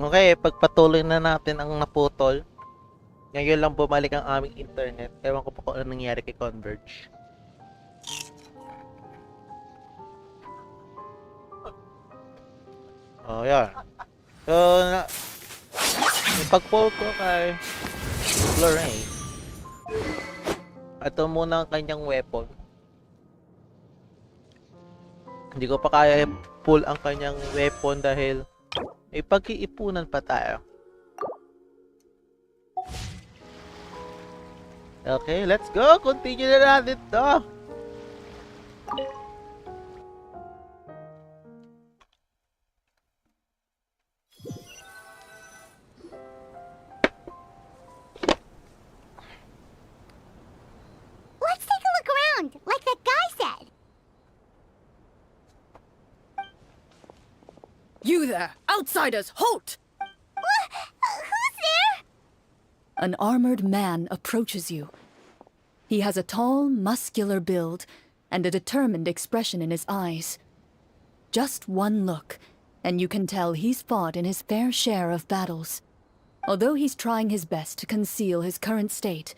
Okay, pagpatuloy na natin ang naputol. Ngayon lang bumalik ang aming internet. Ewan ko pa kung ano nangyari kay Converge. Oh, yan. So, ipag-poll ko kay Clorinde. Ito muna ang kanyang weapon. Hindi ko pa kaya pull ang kanyang weapon dahil may pag-iipunan pa tayo. Okay, let's go! Continue na natin to! Let's take a look around, like that guy said. You there! Outsiders! Halt! Who's there? An armored man approaches you. He has a tall, muscular build and a determined expression in his eyes. Just one look, and you can tell he's fought in his fair share of battles. Although he's trying his best to conceal his current state,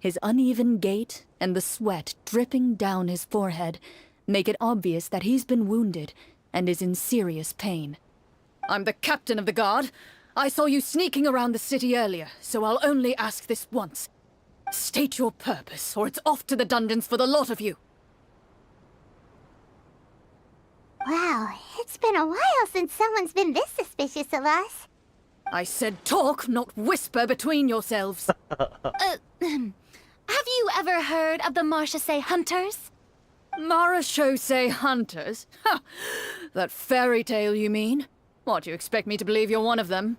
his uneven gait and the sweat dripping down his forehead make it obvious that he's been wounded and is in serious pain. I'm the captain of the guard. I saw you sneaking around the city earlier, so I'll only ask this once. State your purpose, or it's off to the dungeons for the lot of you. Wow, it's been a while since someone's been this suspicious of us. I said talk, not whisper between yourselves. Have you ever heard of the Marchese Hunters? Marachose hunters? Ha! That fairy tale, you mean? What, you expect me to believe you're one of them?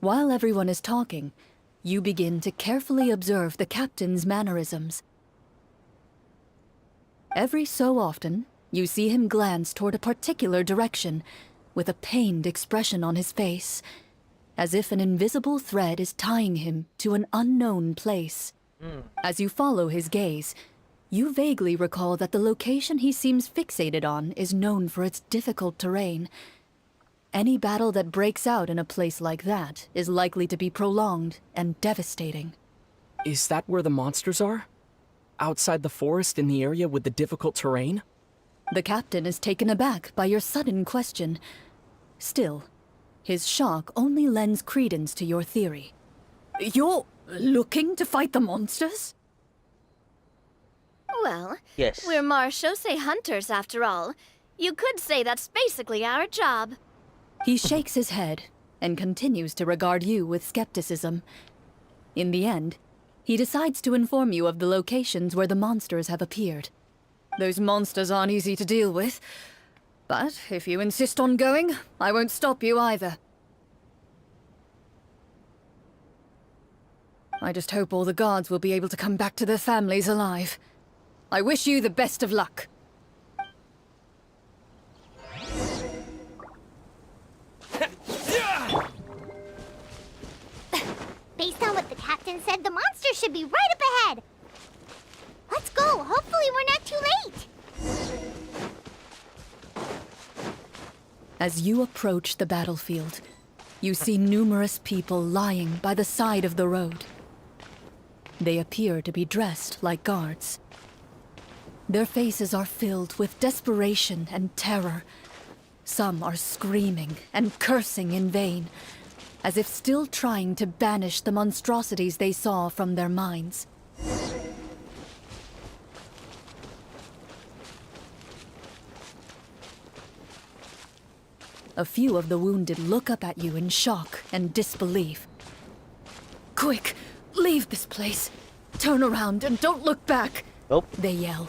While everyone is talking, you begin to carefully observe the captain's mannerisms. Every so often, you see him glance toward a particular direction, with a pained expression on his face, as if an invisible thread is tying him to an unknown place. As you follow his gaze, you vaguely recall that the location he seems fixated on is known for its difficult terrain. Any battle that breaks out in a place like that is likely to be prolonged and devastating. Is that where the monsters are? Outside the forest in the area with the difficult terrain? The captain is taken aback by your sudden question. Still, his shock only lends credence to your theory. You're looking to fight the monsters? Well, Yes. we're Marchese Hunters after all. You could say that's basically our job. He shakes his head and continues to regard you with skepticism. In the end, he decides to inform you of the locations where the monsters have appeared. Those monsters aren't easy to deal with, but if you insist on going, I won't stop you either. I just hope all the guards will be able to come back to their families alive. I wish you the best of luck. Based on what the captain said, the monster should be right up ahead. Let's go. Hopefully we're not too late. As you approach the battlefield, you see numerous people lying by the side of the road. They appear to be dressed like guards. Their faces are filled with desperation and terror. Some are screaming and cursing in vain, as if still trying to banish the monstrosities they saw from their minds. A few of the wounded look up at you in shock and disbelief. Quick, leave this place. Turn around and don't look back, Nope. they yell.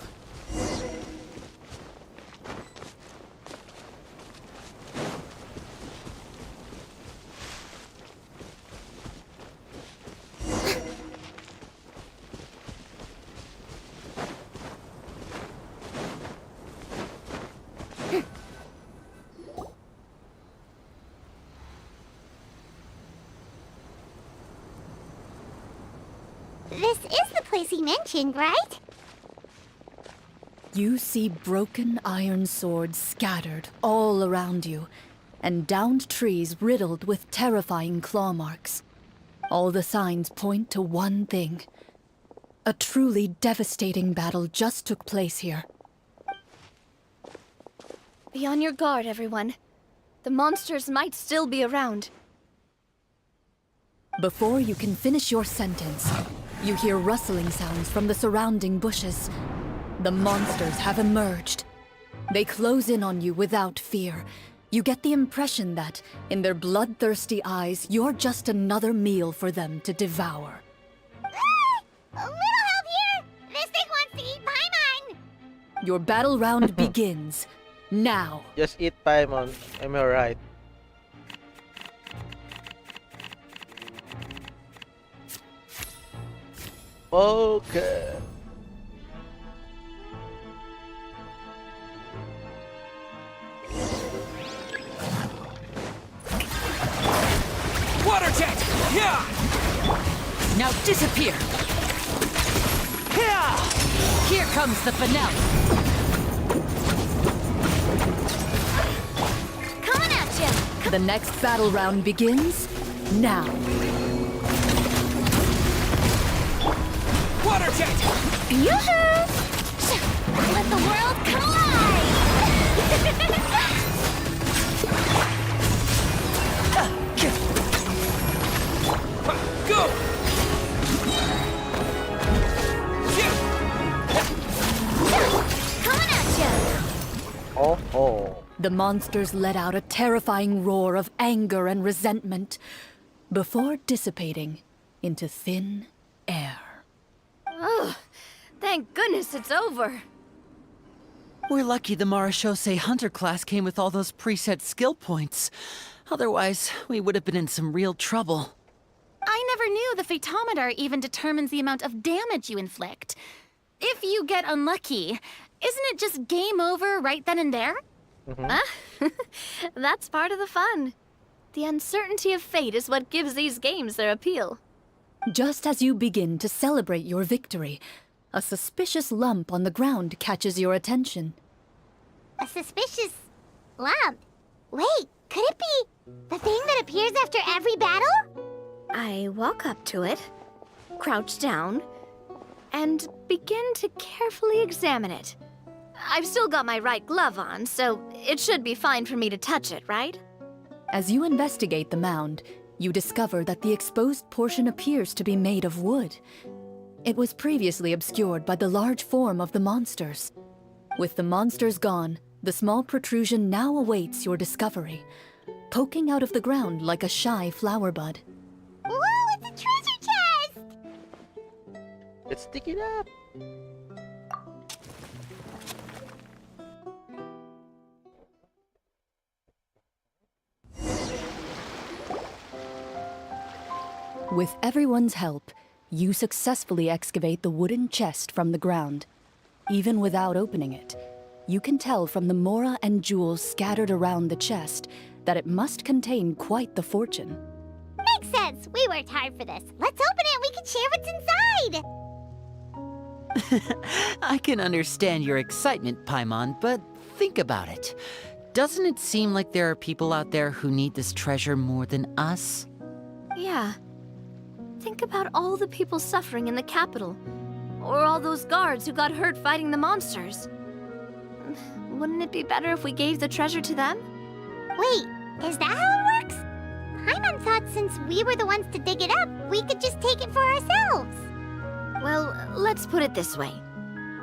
This is the place he mentioned, right? You see broken iron swords scattered all around you, and downed trees riddled with terrifying claw marks. All the signs point to one thing. A truly devastating battle just took place here. Be on your guard, everyone. The monsters might still be around. Before you can finish your sentence, you hear rustling sounds from the surrounding bushes. The monsters have emerged. They close in on you without fear. You get the impression that, in their bloodthirsty eyes, you're just another meal for them to devour. A little help here! This thing wants to eat Paimon! Your battle round begins. Now. Just eat Paimon. Am I right? Okay. Water jet! Yeah! Now disappear! Yeah! Here comes the finale! Coming at you! The next battle round begins now. Water jet! Yoo-hoo! Let the world collide! Go! Coming at you! Oh, oh. The monsters let out a terrifying roar of anger and resentment before dissipating into thin air. Ugh. Thank goodness it's over. We're lucky the Marashose Hunter class came with all those preset skill points. Otherwise, we would have been in some real trouble. I never knew the Phytometer even determines the amount of damage you inflict. If you get unlucky, isn't it just game over right then and there? That's part of the fun. The uncertainty of fate is what gives these games their appeal. Just as you begin to celebrate your victory, a suspicious lump on the ground catches your attention. A suspicious lump. Wait, could it be the thing that appears after every battle? I walk up to it, crouch down, and begin to carefully examine it. I've still got my right glove on, so it should be fine for me to touch it, right? As you investigate the mound, you discover that the exposed portion appears to be made of wood. It was previously obscured by the large form of the monsters. With the monsters gone, the small protrusion now awaits your discovery, poking out of the ground like a shy flower bud. Whoa, it's a treasure chest! Let's dig it up. With everyone's help, you successfully excavate the wooden chest from the ground. Even without opening it, you can tell from the mora and jewels scattered around the chest that it must contain quite the fortune. Makes sense. We worked hard for this. Let's open it and we can share what's inside. I can understand your excitement, Paimon, but think about it. Doesn't it seem like there are people out there who need this treasure more than us? Yeah. Think about all the people suffering in the capital. Or all those guards who got hurt fighting the monsters. Wouldn't it be better if we gave the treasure to them? Wait, is that how it works? Paimon thought since we were the ones to dig it up, we could just take it for ourselves. Well, let's put it this way.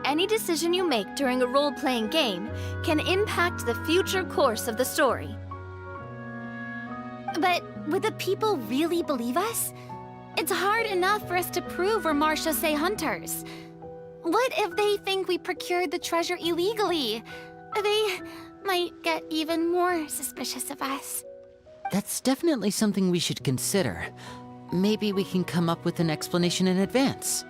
Any decision you make during a role-playing game can impact the future course of the story. But would the people really believe us? It's hard enough for us to prove we're Marashose hunters. What if they think we procured the treasure illegally? They might get even more suspicious of us. That's definitely something we should consider. Maybe we can come up with an explanation in advance.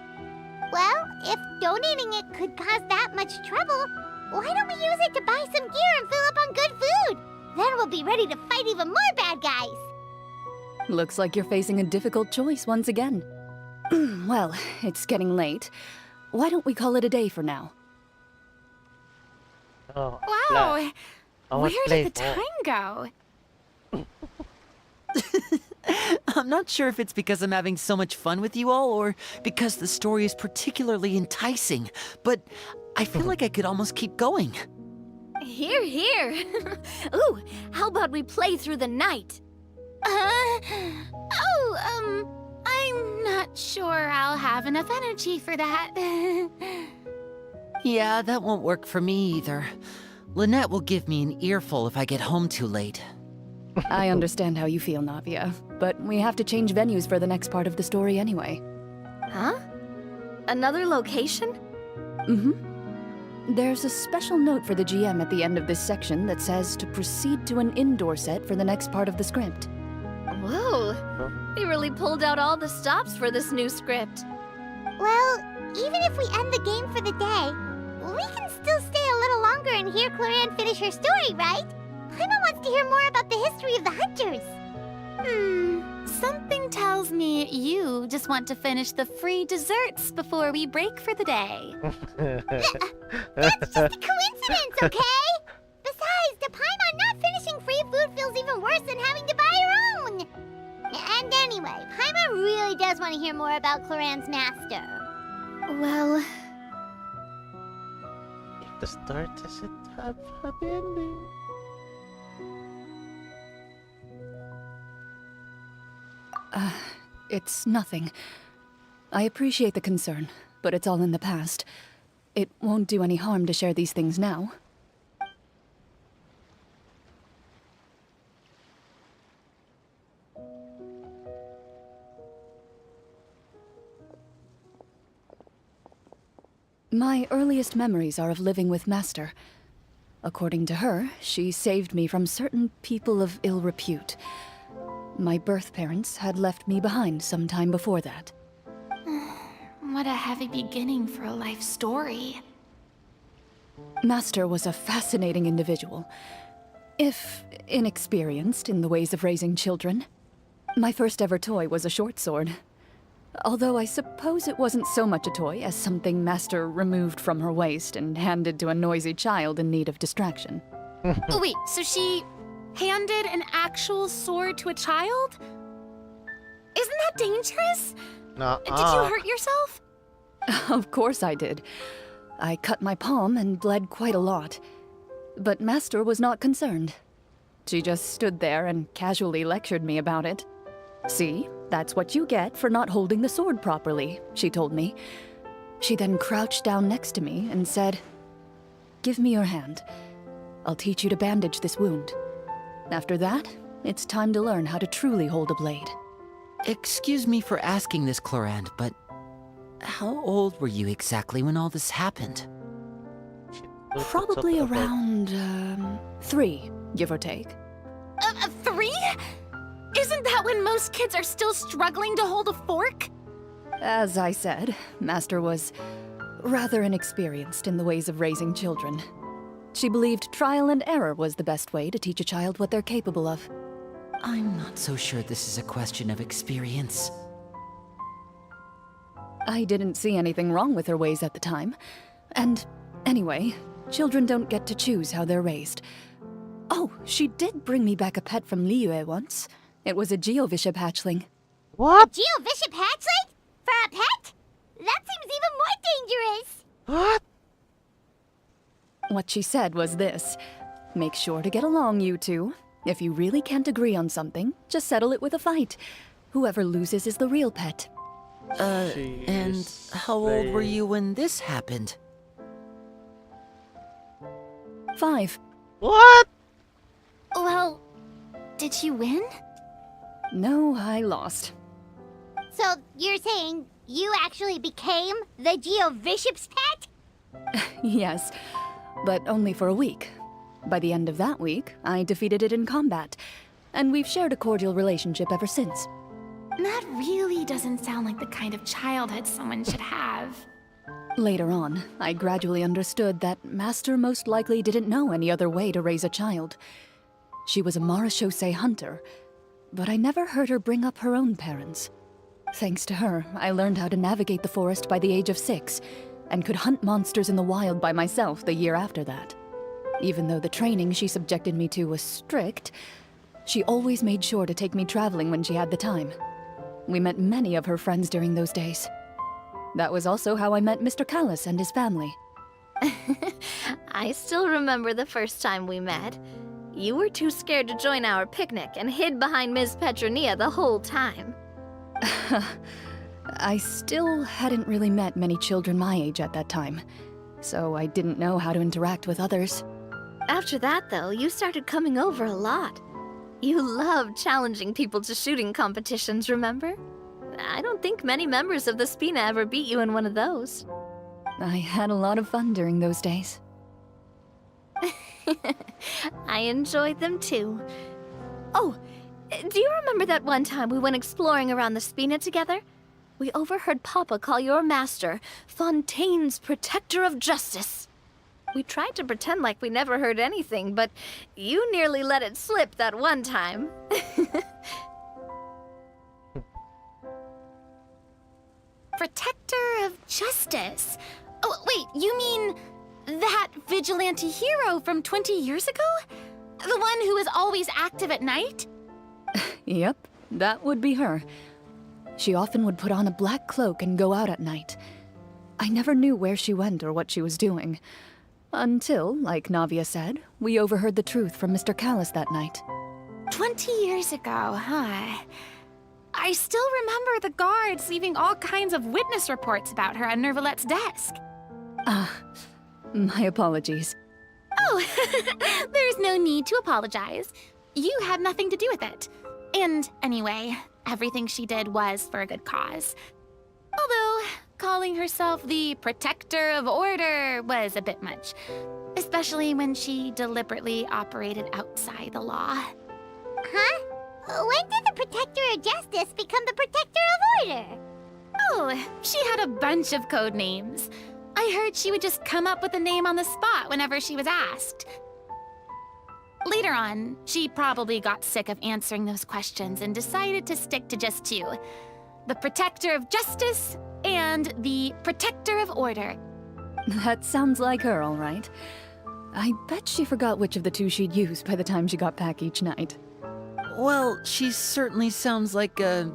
Well, if donating it could cause that much trouble, why don't we use it to buy some gear and fill up on good food? Then we'll be ready to fight even more bad guys. Looks like you're facing a difficult choice once again. Well, it's getting late. Why don't we call it a day for now? Oh, Wow! I want Where play did the more. time go? I'm not sure if it's because I'm having so much fun with you all or because the story is particularly enticing, but I feel like I could almost keep going. Here, here. Ooh, how about we play through the night? I'm not sure I'll have enough energy for that. Yeah, that won't work for me either. Lynette will give me an earful if I get home too late. I understand how you feel, Navia, but we have to change venues for the next part of the story anyway. Huh? Another location? There's a special note for the GM at the end of this section that says to proceed to an indoor set for the next part of the script. Whoa, they really pulled out all the stops for this new script. Well, even if we end the game for the day, we can still stay a little longer and hear Clorinde finish her story, right? Paimon wants to hear more about the history of the hunters. Something tells me you just want to finish the free desserts before we break for the day. That's just a coincidence, okay? Besides, to Paimon, not finishing free food feels even worse than having to buy her own. And anyway, Paimon really does want to hear more about Clorinde's master. Well, If the story doesn't have a happy ending. It's nothing. I appreciate the concern, but it's all in the past. It won't do any harm to share these things now. My earliest memories are of living with Master. According to her, she saved me from certain people of ill repute. My birth parents had left me behind some time before that. What a heavy beginning for a life story. Master was a fascinating individual, if inexperienced in the ways of raising children. My first ever toy was a short sword. Although I suppose it wasn't so much a toy as something Master removed from her waist and handed to a noisy child in need of distraction. Oh, wait, so she handed an actual sword to a child? Isn't that dangerous? Did you hurt yourself? Of course I did. I cut my palm and bled quite a lot. But Master was not concerned. She just stood there and casually lectured me about it. See, that's what you get for not holding the sword properly, she told me. She then crouched down next to me and said, "Give me your hand. I'll teach you to bandage this wound. After that, it's time to learn how to truly hold a blade." Excuse me for asking this, Clorinde, but how old were you exactly when all this happened? Probably around, 3, give or take. 3? Isn't that when most kids are still struggling to hold a fork? As I said, Master was rather inexperienced in the ways of raising children. She believed trial and error was the best way to teach a child what they're capable of. I'm not so sure this is a question of experience. I didn't see anything wrong with her ways at the time. And anyway, children don't get to choose how they're raised. Oh, she did bring me back a pet from Liyue once. It was a Geovishap hatchling. A Geovishap hatchling? For a pet? That seems even more dangerous. What? What she said was this: make sure to get along, you two. If you really can't agree on something, just settle it with a fight. Whoever loses is the real pet. And how old were you when this happened? 5. What? Well, did she win? No, I lost. So you're saying you actually became the Geovishap's pet? Yes, but only for a week. By the end of that week, I defeated it in combat, and we've shared a cordial relationship ever since. That really doesn't sound like the kind of childhood someone should have. Later on, I gradually understood that Master most likely didn't know any other way to raise a child. She was a marechaussee hunter, but I never heard her bring up her own parents. Thanks to her, I learned how to navigate the forest by the age of 6, and could hunt monsters in the wild by myself the year after that. Even though the training she subjected me to was strict, she always made sure to take me traveling when she had the time. We met many of her friends during those days. That was also how I met Mr. Callis and his family. I still remember the first time we met. You were too scared to join our picnic and hid behind Ms. Petronia the whole time. I still hadn't really met many children my age at that time, so I didn't know how to interact with others. After that, though, you started coming over a lot. You loved challenging people to shooting competitions, remember? I don't think many members of the Spina ever beat you in one of those. I had a lot of fun during those days. I enjoyed them too. Oh, do you remember that one time we went exploring around the Spina together? We overheard Papa call your master Fontaine's Protector of Justice. We tried to pretend like we never heard anything, but you nearly let it slip that one time. Protector of Justice. Oh, wait, you mean that vigilante hero from 20 years ago? The one who is always active at night? Yep, that would be her. She often would put on a black cloak and go out at night. I never knew where she went or what she was doing. Until, like Navia said, we overheard the truth from Mr. Callis that night. 20 years ago, huh? I still remember the guards leaving all kinds of witness reports about her on Nervalette's desk. My apologies. Oh, there's no need to apologize. You had nothing to do with it. And anyway, everything she did was for a good cause. Although, calling herself the Protector of Order was a bit much. Especially when she deliberately operated outside the law. Huh? When did the Protector of Justice become the Protector of Order? Oh, she had a bunch of code names. I heard she would just come up with a name on the spot whenever she was asked. Later on, she probably got sick of answering those questions and decided to stick to just two. The Protector of Justice and the Protector of Order. That sounds like her, all right. I bet she forgot which of the two she'd use by the time she got back each night. Well, she certainly sounds like a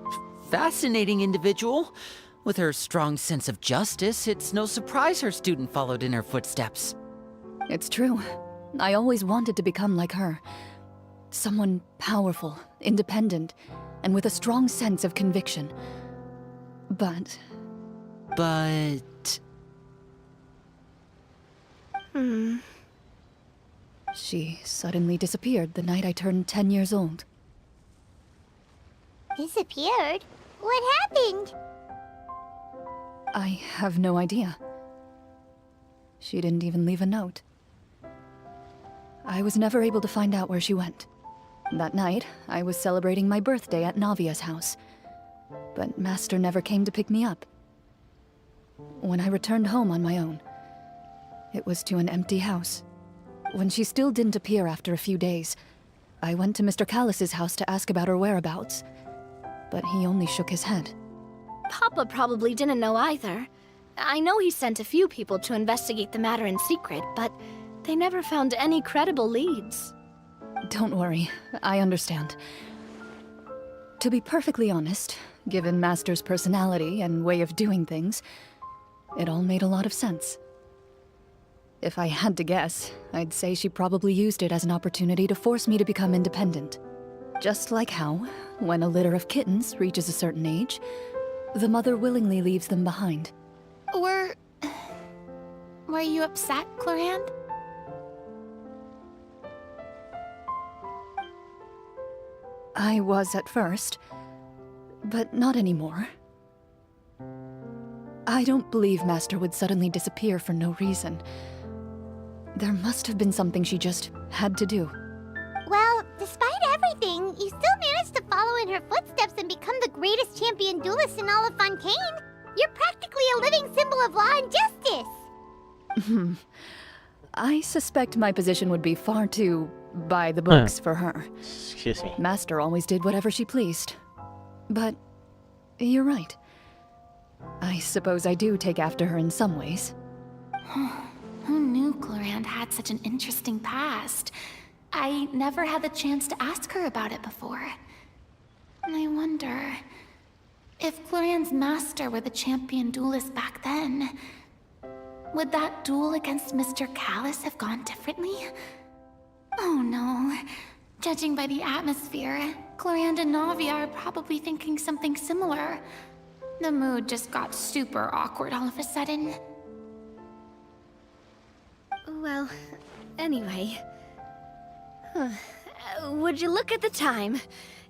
fascinating individual. With her strong sense of justice, it's no surprise her student followed in her footsteps. It's true. I always wanted to become like her. Someone powerful, independent, and with a strong sense of conviction. But... She suddenly disappeared the night I turned 10 years old. Disappeared? What happened? I have no idea. She didn't even leave a note. I was never able to find out where she went. That night, I was celebrating my birthday at Navia's house. But Master never came to pick me up. When I returned home on my own, it was to an empty house. When she still didn't appear after a few days, I went to Mr. Callis's house to ask about her whereabouts. But he only shook his head. Papa probably didn't know either. I know he sent a few people to investigate the matter in secret, but they never found any credible leads. Don't worry, I understand. To be perfectly honest, given Master's personality and way of doing things, it all made a lot of sense. If I had to guess, I'd say she probably used it as an opportunity to force me to become independent. Just like how, when a litter of kittens reaches a certain age, the mother willingly leaves them behind. Were you upset, Clorinde? I was at first, but not anymore. I don't believe Master would suddenly disappear for no reason. There must have been something she just had to do. Well, despite everything, you still managed to follow in her footsteps and become the greatest champion duelist in all of Fontaine. You're practically a living symbol of law and justice. I suspect my position would be far too by the books for her. Excuse me. Master always did whatever she pleased. But You're right. I suppose I do take after her in some ways. Who knew Clorinde had such an interesting past? I never had the chance to ask her about it before. And I wonder if Clorinde's master were the champion duelist back then, would that duel against Mr. Callus have gone differently? Oh no. Judging by the atmosphere, Clorinde and Navi are probably thinking something similar. The mood just got super awkward all of a sudden. Well, anyway. Would you look at the time?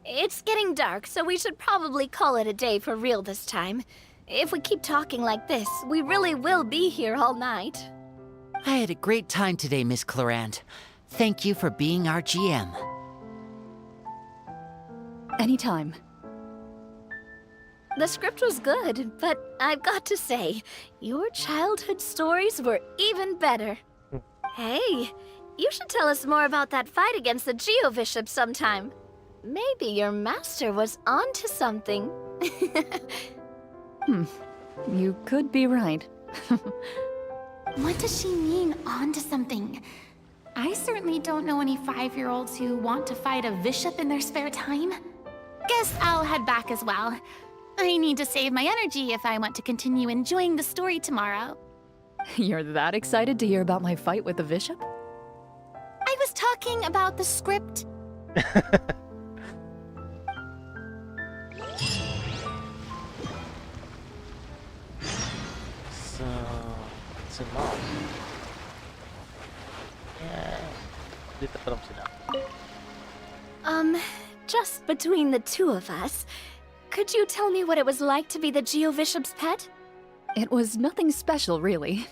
It's getting dark, so we should probably call it a day for real this time. If we keep talking like this, we really will be here all night. I had a great time today, Miss Clorinde. Thank you for being our GM. Anytime. The script was good, but I've got to say, your childhood stories were even better. Hey, you should tell us more about that fight against the Geo-Bishop sometime. Maybe your master was onto something. You could be right. What does she mean, onto something? I certainly don't know any 5-year-olds who want to fight a bishop in their spare time. Guess I'll head back as well. I need to save my energy if I want to continue enjoying the story tomorrow. You're that excited to hear about my fight with the bishop? I was talking about the script. Si Mom. Yeah. Dito pa lang sila. Just between the two of us, could you tell me what it was like to be the Geo-Bishop's pet? It was nothing special, really.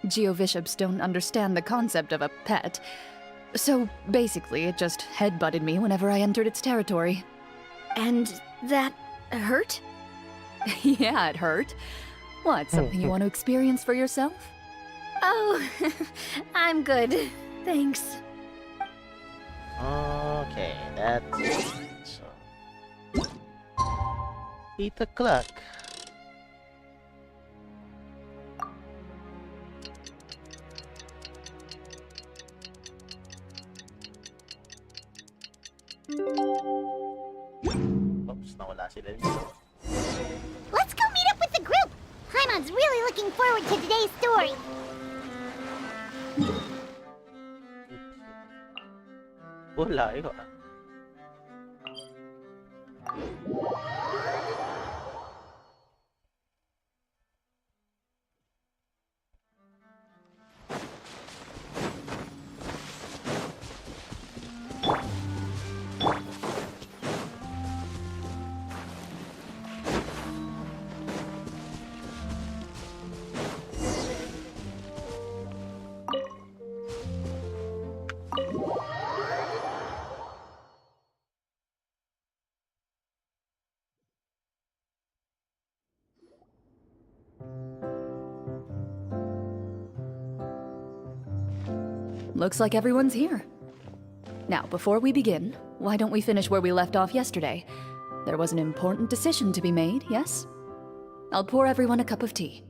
Geo-Bishops don't understand the concept of a pet. So basically, it just headbutted me whenever I entered its territory. And that hurt? Yeah, it hurt. What, something you want to experience for yourself? Oh, I'm good. Thanks. Okay, that's it. So, 8 o'clock. Oops, nawala sila dito. Let's go meet up with the group! Paimon's really looking forward to today's story. Wala yun. Looks like everyone's here. Now, before we begin, why don't we finish where we left off yesterday? There was an important decision to be made, yes? I'll pour everyone a cup of tea.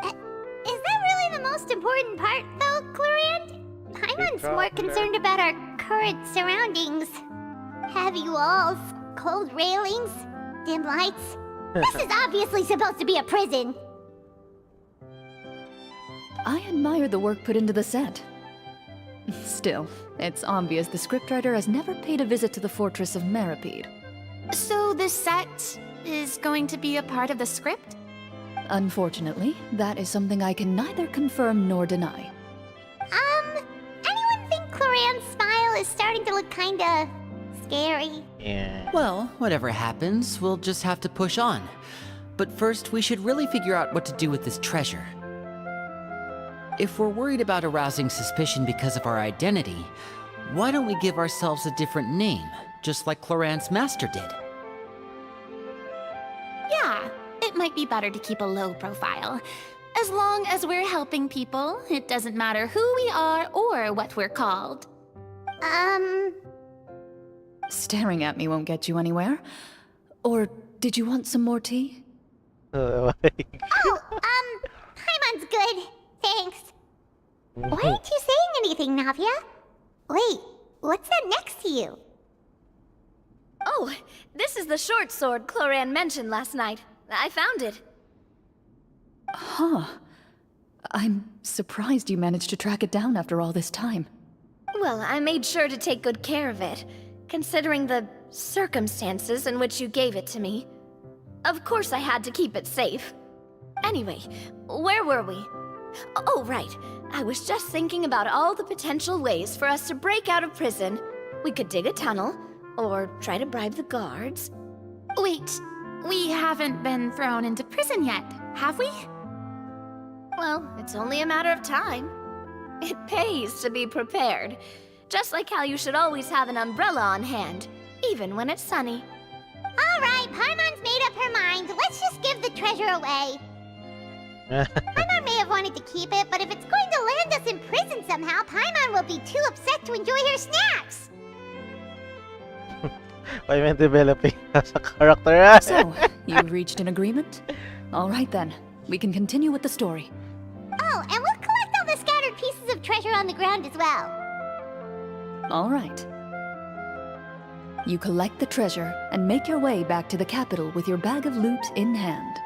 Is that really the most important part, though, Clorinde? Paimon's more concerned about our current surroundings. Heavy walls, cold railings, dim lights. This is obviously supposed to be a prison. I admire the work put into the set. Still, it's obvious the scriptwriter has never paid a visit to the fortress of Meripede. So the set is going to be a part of the script? Unfortunately, that is something I can neither confirm nor deny. Anyone think Clorinde's smile is starting to look kinda scary? Yeah. Well, whatever happens, we'll just have to push on. But first, we should really figure out what to do with this treasure. If we're worried about arousing suspicion because of our identity, why don't we give ourselves a different name, just like Clorinde's master did? Yeah, it might be better to keep a low profile. As long as we're helping people, it doesn't matter who we are or what we're called. Staring at me won't get you anywhere. Or did you want some more tea? Oh, Paimon's good. Thanks. Why aren't you saying anything, Navia? Wait, what's that next to you? Oh, this is the short sword Clorinde mentioned last night. I found it. Huh. I'm surprised you managed to track it down after all this time. Well, I made sure to take good care of it, considering the circumstances in which you gave it to me. Of course I had to keep it safe. Anyway, where were we? Oh, right. I was just thinking about all the potential ways for us to break out of prison. We could dig a tunnel, or try to bribe the guards. Wait, we haven't been thrown into prison yet, have we? Well, it's only a matter of time. It pays to be prepared. Just like how you should always have an umbrella on hand, even when it's sunny. Alright, Paimon's made up her mind. Let's just give the treasure away. Paimon may have wanted to keep it, but if it's going to land us in prison somehow, Paimon will be too upset to enjoy her snacks. Paimon developing as a character. So, you've reached an agreement? All right then, we can continue with the story. Oh, and we'll collect all the scattered pieces of treasure on the ground as well. All right. You collect the treasure and make your way back to the capital with your bag of loot in hand.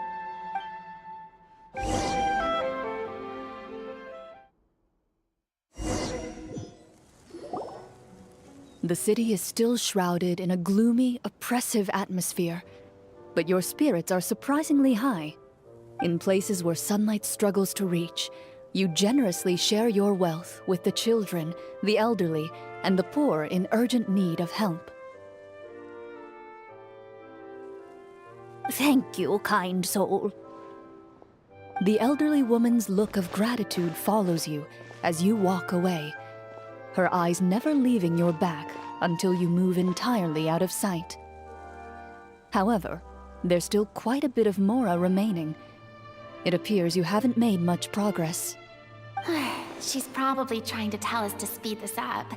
The city is still shrouded in a gloomy, oppressive atmosphere, but your spirits are surprisingly high. In places where sunlight struggles to reach, you generously share your wealth with the children, the elderly, and the poor in urgent need of help. Thank you, kind soul. The elderly woman's look of gratitude follows you as you walk away, her eyes never leaving your back until you move entirely out of sight. However, there's still quite a bit of Mora remaining. It appears you haven't made much progress. She's probably trying to tell us to speed this up.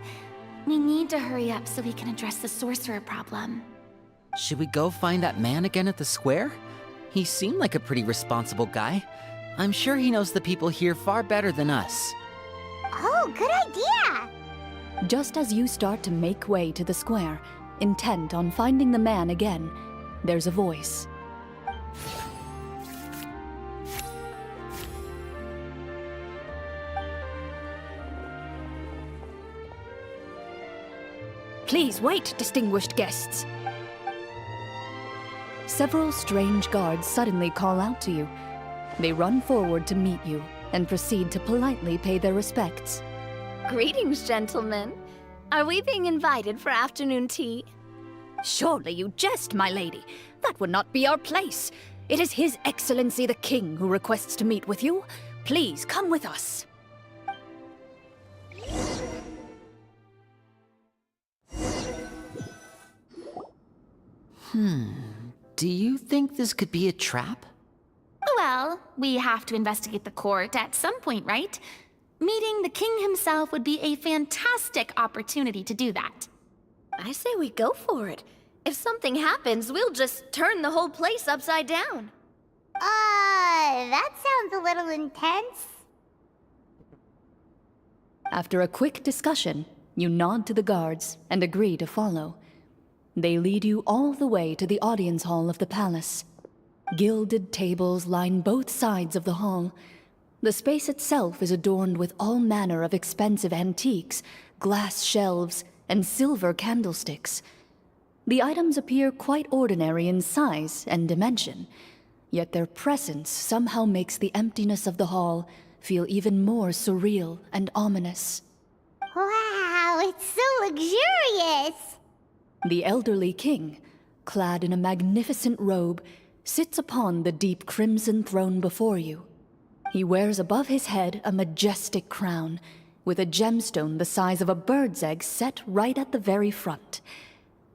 We need to hurry up so we can address the sorcerer problem. Should we go find that man again at the square? He seemed like a pretty responsible guy. I'm sure he knows the people here far better than us. Oh, good idea! Just as you start to make way to the square, intent on finding the man again, there's a voice. Please wait, distinguished guests. Several strange guards suddenly call out to you. They run forward to meet you and proceed to politely pay their respects. Greetings, gentlemen. Are we being invited for afternoon tea? Surely you jest, my lady. That would not be our place. It is His Excellency the King who requests to meet with you. Please come with us. Do you think this could be a trap? Well, we have to investigate the court at some point, right? Meeting the king himself would be a fantastic opportunity to do that. I say we go for it. If something happens, we'll just turn the whole place upside down. That sounds a little intense. After a quick discussion, you nod to the guards and agree to follow. They lead you all the way to the audience hall of the palace. Gilded tables line both sides of the hall. The space itself is adorned with all manner of expensive antiques, glass shelves, and silver candlesticks. The items appear quite ordinary in size and dimension, yet their presence somehow makes the emptiness of the hall feel even more surreal and ominous. Wow, it's so luxurious! The elderly king, clad in a magnificent robe, sits upon the deep crimson throne before you. He wears above his head a majestic crown, with a gemstone the size of a bird's egg set right at the very front.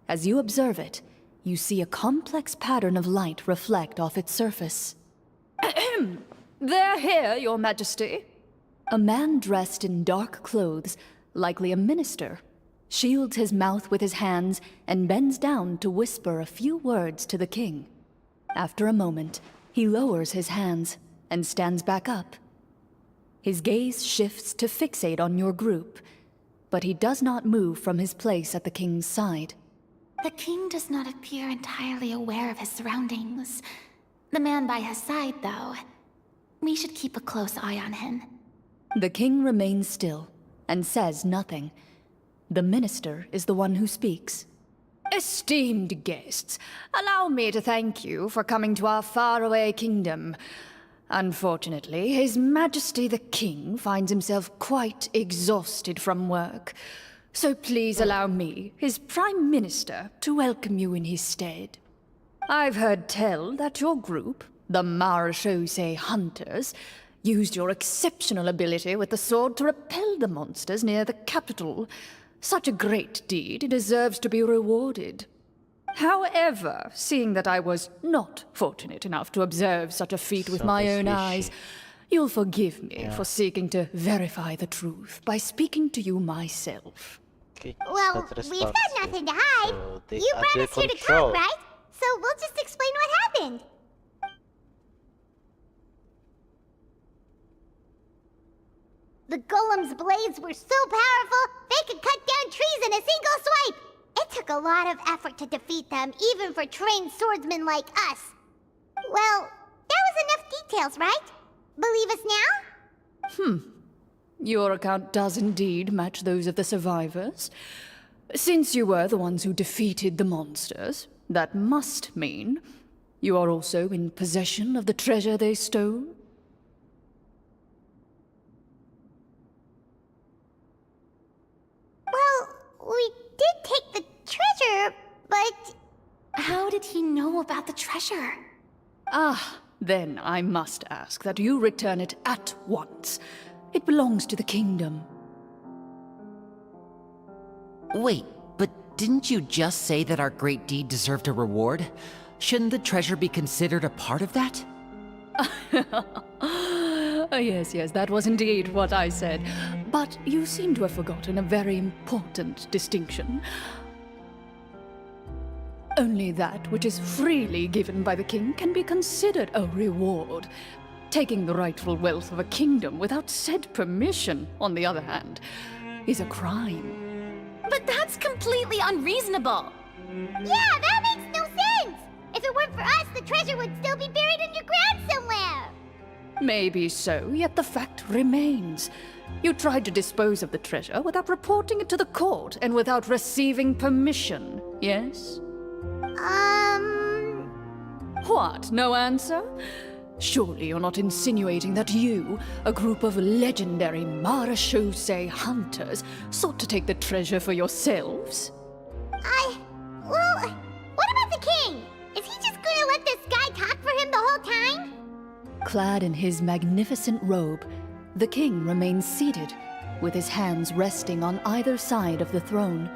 As you observe it, you see a complex pattern of light reflect off its surface. They're here, Your Majesty. A man dressed in dark clothes, likely a minister, shields his mouth with his hands and bends down to whisper a few words to the king. After a moment, he lowers his hands and stands back up. His gaze shifts to fixate on your group, but he does not move from his place at the king's side. The king does not appear entirely aware of his surroundings. The man by his side, though. We should keep a close eye on him. The king remains still and says nothing. The minister is the one who speaks. Esteemed guests, allow me to thank you for coming to our faraway kingdom. Unfortunately, His Majesty the King finds himself quite exhausted from work. So please allow me, his Prime Minister, to welcome you in his stead. I've heard tell that your group, the Marechaussee Hunters, used your exceptional ability with the sword to repel the monsters near the capital. Such a great deed deserves to be rewarded. However, seeing that I was not fortunate enough to observe such a feat with my own eyes, you'll forgive me for seeking to verify the truth by speaking to you myself. Okay, Well, that's we've got responsible. nothing to hide. So they You brought under us here to control. talk, right? So we'll just explain what happened. The golem's blades were so powerful, they could cut down trees in a single swipe. It took a lot of effort to defeat them, even for trained swordsmen like us. Well, that was enough details, right? Believe us now? Your account does indeed match those of the survivors. Since you were the ones who defeated the monsters, that must mean you are also in possession of the treasure they stole? Well, we did take the treasure, but... How did he know about the treasure? Ah, then I must ask that you return it at once. It belongs to the kingdom. Wait, but didn't you just say that our great deed deserved a reward? Shouldn't the treasure be considered a part of that? Yes, that was indeed what I said. But you seem to have forgotten a very important distinction. Only that which is freely given by the king can be considered a reward. Taking the rightful wealth of a kingdom without said permission, on the other hand, is a crime. But that's completely unreasonable. Yeah, that makes no sense! If it weren't for us, the treasure would still be buried underground somewhere! Maybe so, yet the fact remains. You tried to dispose of the treasure without reporting it to the court and without receiving permission, yes? What, no answer? Surely you're not insinuating that you, a group of legendary Marechaussee hunters, sought to take the treasure for yourselves? Well, what about the king? Is he just gonna let this guy talk for him the whole time? Clad in his magnificent robe, the king remains seated, with his hands resting on either side of the throne.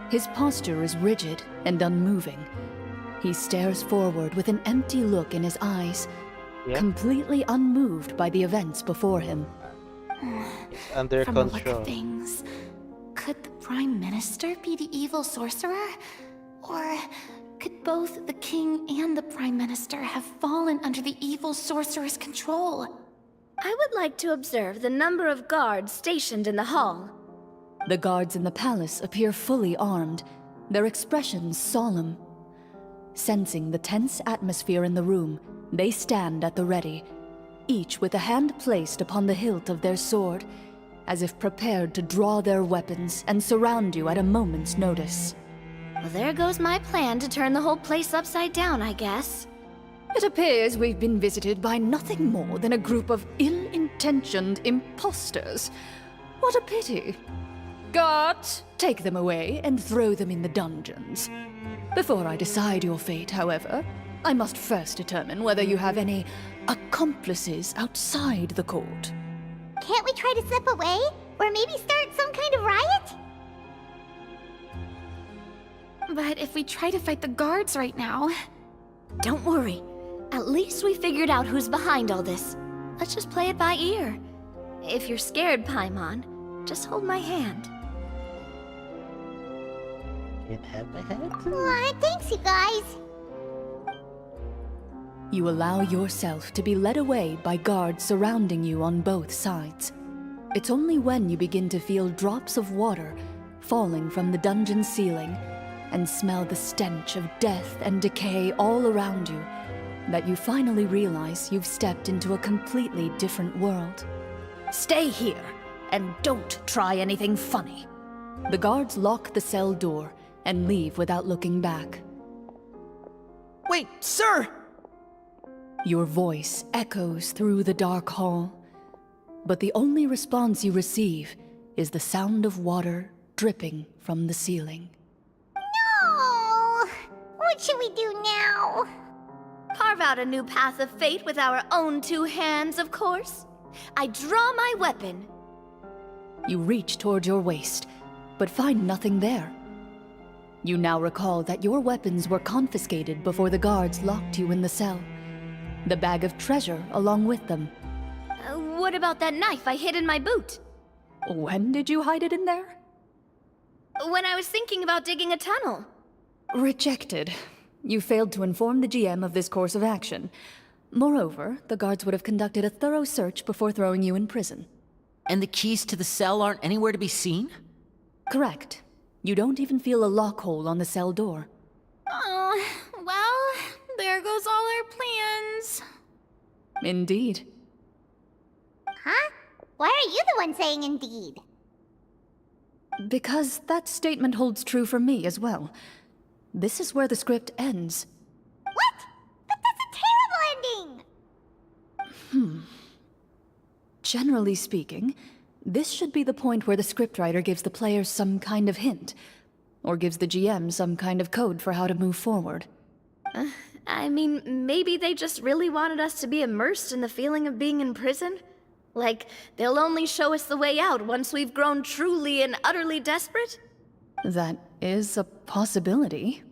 His posture is rigid and unmoving. He stares forward with an empty look in his eyes, completely unmoved by the events before him. It's under From the look control. of things, could the Prime Minister be the evil sorcerer? Or could both the King and the Prime Minister have fallen under the evil sorcerer's control? I would like to observe the number of guards stationed in the hall. The guards in the palace appear fully armed, their expressions solemn. Sensing the tense atmosphere in the room, they stand at the ready, each with a hand placed upon the hilt of their sword, as if prepared to draw their weapons and surround you at a moment's notice. Well, there goes my plan to turn the whole place upside down, I guess. It appears we've been visited by nothing more than a group of ill-intentioned imposters. What a pity. Guards, take them away and throw them in the dungeons. Before I decide your fate, however, I must first determine whether you have any accomplices outside the court. Can't we try to slip away? Or maybe start some kind of riot? But if we try to fight the guards right now... Don't worry. At least we figured out who's behind all this. Let's just play it by ear. If you're scared, Paimon, just hold my hand. Can't have my hand. Aw, thanks, you guys. You allow yourself to be led away by guards surrounding you on both sides. It's only when you begin to feel drops of water falling from the dungeon ceiling and smell the stench of death and decay all around you that you finally realize you've stepped into a completely different world. Stay here, and don't try anything funny. The guards lock the cell door and leave without looking back. Wait, sir! Your voice echoes through the dark hall, but the only response you receive is the sound of water dripping from the ceiling. No! What should we do now? Carve out a new path of fate with our own two hands, of course. I draw my weapon. You reach toward your waist, but find nothing there. You now recall that your weapons were confiscated before the guards locked you in the cell. The bag of treasure along with them. What about that knife I hid in my boot? When did you hide it in there? When I was thinking about digging a tunnel. Rejected. You failed to inform the GM of this course of action. Moreover, the guards would have conducted a thorough search before throwing you in prison. And the keys to the cell aren't anywhere to be seen? Correct. You don't even feel a lock hole on the cell door. Oh, well, there goes all our plans. Indeed. Huh? Why are you the one saying indeed? Because that statement holds true for me as well. This is where the script ends. What? But that's a terrible ending! Generally speaking, this should be the point where the scriptwriter gives the players some kind of hint, or gives the GM some kind of code for how to move forward. I mean, maybe they just really wanted us to be immersed in the feeling of being in prison? Like, they'll only show us the way out once we've grown truly and utterly desperate? That is a possibility.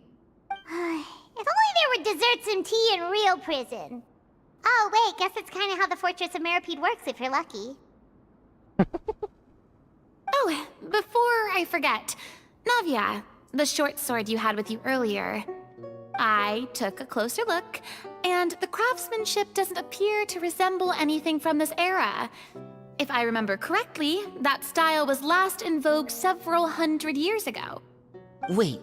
If only there were desserts and tea in real prison. Oh, wait, guess it's kind of how the Fortress of Meripede works if you're lucky. Oh, before I forget, Navia, the short sword you had with you earlier. I took a closer look, and the craftsmanship doesn't appear to resemble anything from this era. If I remember correctly, that style was last in vogue several hundred years ago. Wait,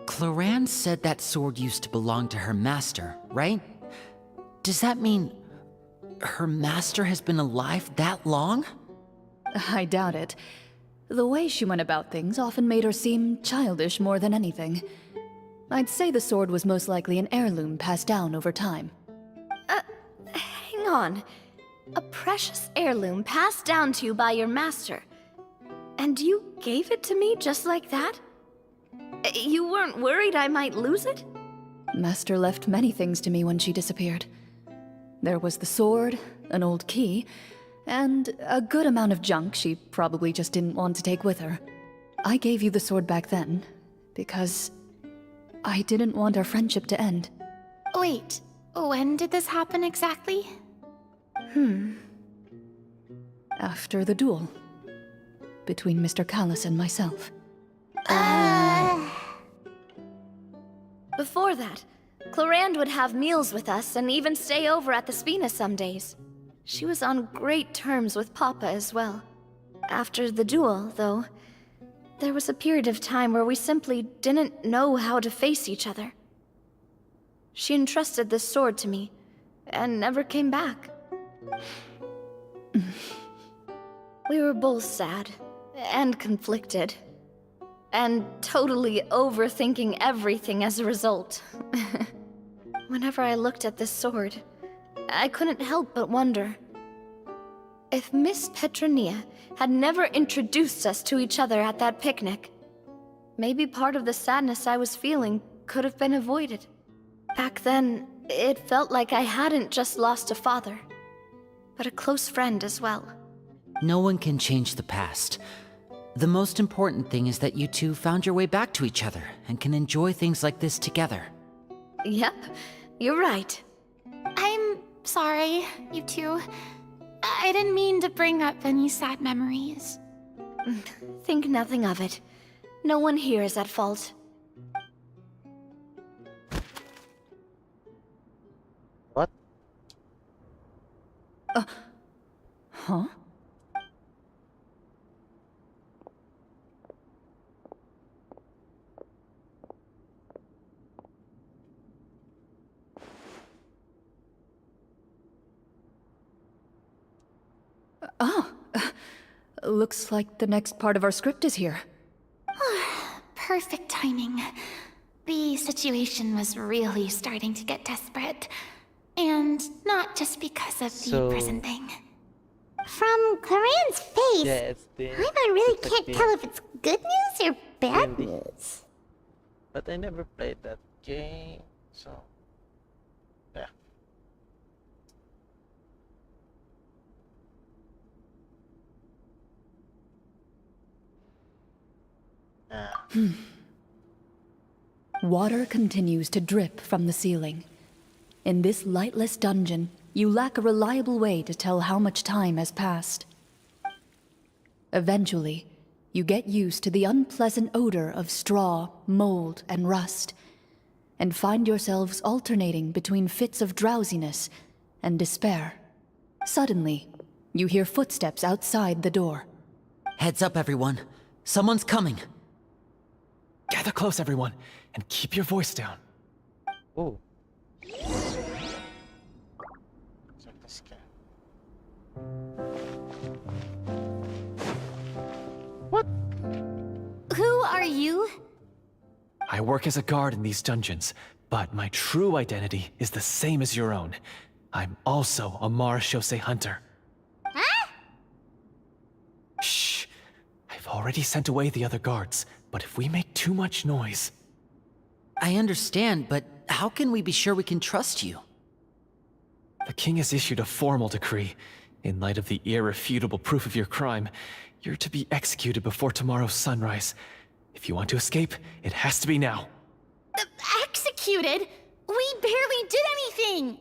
Clorinde said that sword used to belong to her master, right? Does that mean her master has been alive that long? I doubt it. The way she went about things often made her seem childish more than anything. I'd say the sword was most likely an heirloom passed down over time. Hang on. A precious heirloom passed down to you by your master. And you gave it to me just like that? You weren't worried I might lose it? Master left many things to me when she disappeared. There was the sword, an old key, and a good amount of junk she probably just didn't want to take with her. I gave you the sword back then, because I didn't want our friendship to end. Wait, when did this happen exactly? After the duel. Between Mr. Callis and myself. Before that, Clorinde would have meals with us and even stay over at the Spina some days. She was on great terms with Papa as well. After the duel, though, there was a period of time where we simply didn't know how to face each other. She entrusted this sword to me, and never came back. We were both sad, and conflicted, and totally overthinking everything as a result. Whenever I looked at this sword, I couldn't help but wonder if Miss Petronia had never introduced us to each other at that picnic. Maybe part of the sadness I was feeling could have been avoided. Back then, it felt like I hadn't just lost a father, but a close friend as well. No one can change the past. The most important thing is that you two found your way back to each other and can enjoy things like this together. Yep, you're right. I'm sorry, you two. I didn't mean to bring up any sad memories. Think nothing of it. No one here is at fault. What? Huh? Ah, looks like the next part of our script is here. Perfect timing. The situation was really starting to get desperate. And not just because of the So- prison thing. From Clarenne's face, Yeah, it's the. Paimon really it's can't the- tell if it's good news or bad Windy. news. But I never played that game, so yeah. Ah, Water continues to drip from the ceiling. In this lightless dungeon, you lack a reliable way to tell how much time has passed. Eventually, you get used to the unpleasant odor of straw, mold, and rust, and find yourselves alternating between fits of drowsiness and despair. Suddenly, you hear footsteps outside the door. Heads up, everyone. Someone's coming. Gather close, everyone, and keep your voice down. oh. Check this guy. Who are you? I work as a guard in these dungeons, but my true identity is the same as your own. I'm also a marechaussee hunter. Huh? Shh! I've already sent away the other guards, but if we make too much noise... I understand, but how can we be sure we can trust you? The king has issued a formal decree. In light of the irrefutable proof of your crime, you're to be executed before tomorrow's sunrise. If you want to escape, it has to be now. Executed? We barely did anything!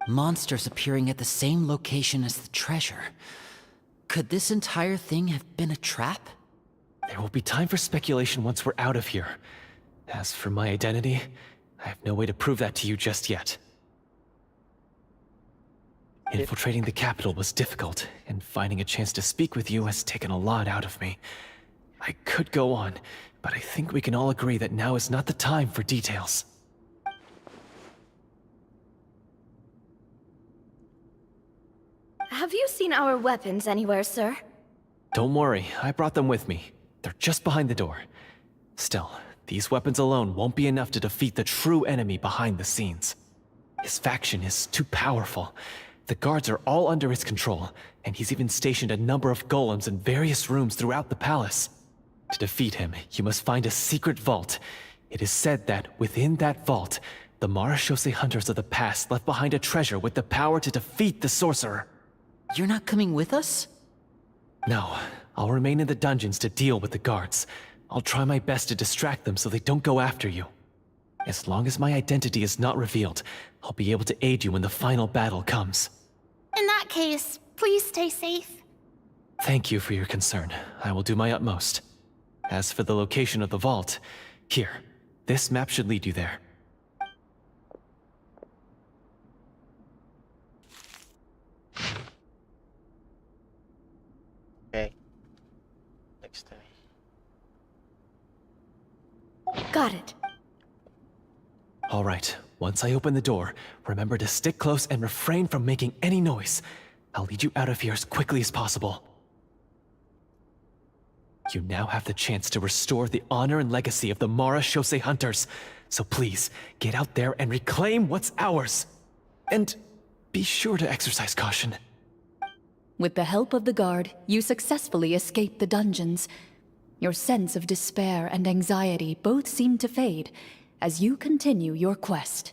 Monsters appearing at the same location as the treasure. Could this entire thing have been a trap? There will be time for speculation once we're out of here. As for my identity, I have no way to prove that to you just yet. Infiltrating the capital was difficult, and finding a chance to speak with you has taken a lot out of me. I could go on, but I think we can all agree that now is not the time for details. Have you seen our weapons anywhere, sir? Don't worry, I brought them with me. They're just behind the door. Still, these weapons alone won't be enough to defeat the true enemy behind the scenes. His faction is too powerful. The guards are all under his control, and he's even stationed a number of golems in various rooms throughout the palace. To defeat him, you must find a secret vault. It is said that within that vault, the marechaussee hunters of the past left behind a treasure with the power to defeat the sorcerer. You're not coming with us? No, I'll remain in the dungeons to deal with the guards. I'll try my best to distract them so they don't go after you. As long as my identity is not revealed, I'll be able to aid you when the final battle comes. In that case, please stay safe. Thank you for your concern. I will do my utmost. As for the location of the vault, here, this map should lead you there. Okay. Next time. Got it. All right, once I open the door, remember to stick close and refrain from making any noise. I'll lead you out of here as quickly as possible. You now have the chance to restore the honor and legacy of the marechaussee hunters. So please, get out there and reclaim what's ours. And be sure to exercise caution. With the help of the guard, you successfully escape the dungeons. Your sense of despair and anxiety both seem to fade as you continue your quest.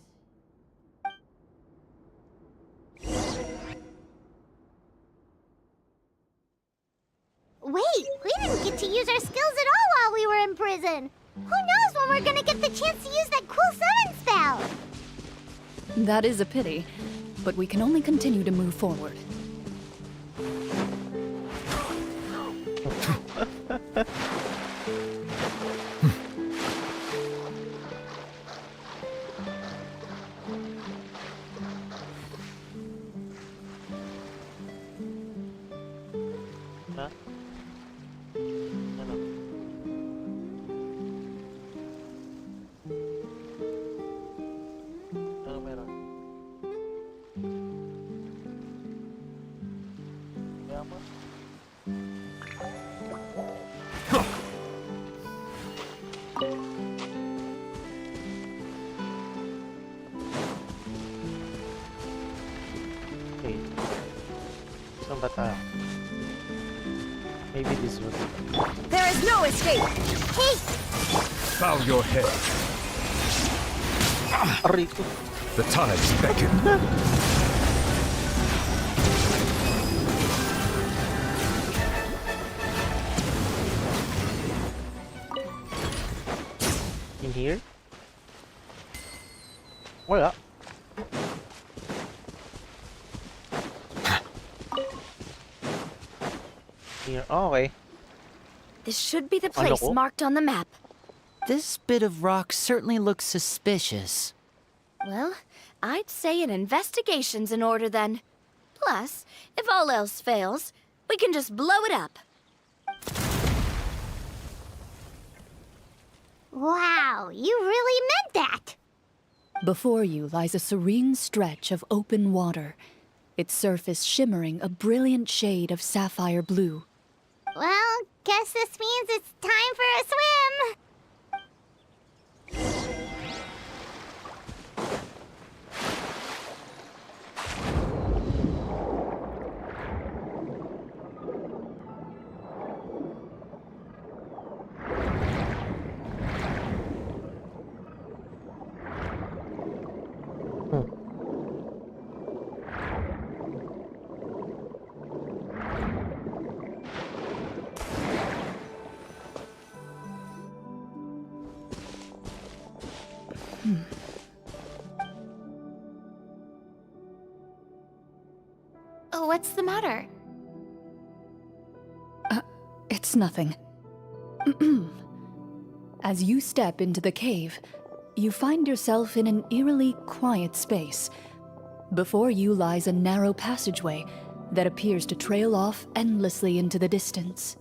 Wait, we didn't get to use our skills at all while we were in prison. Who knows when we're gonna get the chance to use that cool summon spell? That is a pity, but we can only continue to move forward. ba tayo? Maybe this one. There is no escape! Hey, Bow your head. Aray ko. The tides beckon. In here? Wala. Here, okay. This should be the Ano place ko? marked on the map. This bit of rock certainly looks suspicious. Well, I'd say an investigation's in order then. Plus, if all else fails, we can just blow it up. wow, you really meant that. Before you lies a serene stretch of open water, its surface shimmering a brilliant shade of sapphire blue. Well, guess this means it's time for a swim. Oh, what's the matter? It's nothing. As you step into the cave, you find yourself in an eerily quiet space. Before you lies a narrow passageway that appears to trail off endlessly into the distance.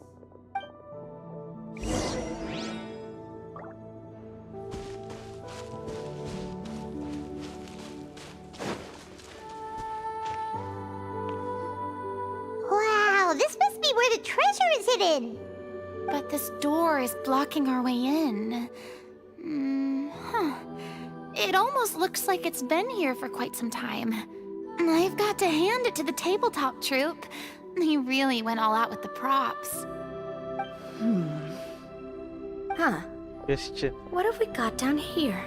Wow, this must be where the treasure is hidden. But this door is blocking our way in. Huh. It almost looks like it's been here for quite some time. I've got to hand it to the tabletop troupe. They really went all out with the props. Huh. Question. What have we got down here?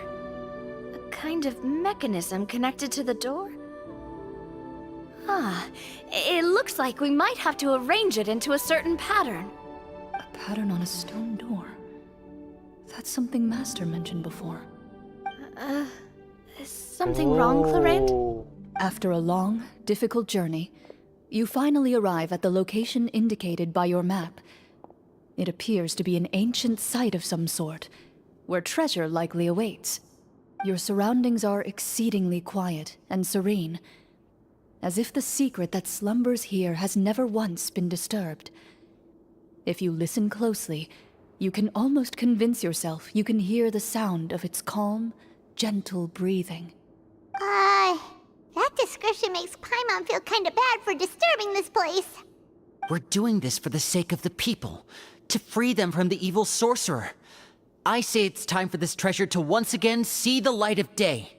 A kind of mechanism connected to the door? Ah, it looks like we might have to arrange it into a certain pattern. A pattern on a stone door. That's something Master mentioned before. Is something wrong, Clorinde? Oh. After a long, difficult journey, you finally arrive at the location indicated by your map. It appears to be an ancient site of some sort, where treasure likely awaits. Your surroundings are exceedingly quiet and serene, as if the secret that slumbers here has never once been disturbed. If you listen closely, you can almost convince yourself you can hear the sound of its calm, gentle breathing. That description makes Paimon feel kinda bad for disturbing this place. We're doing this for the sake of the people, to free them from the evil sorcerer. I say it's time for this treasure to once again see the light of day.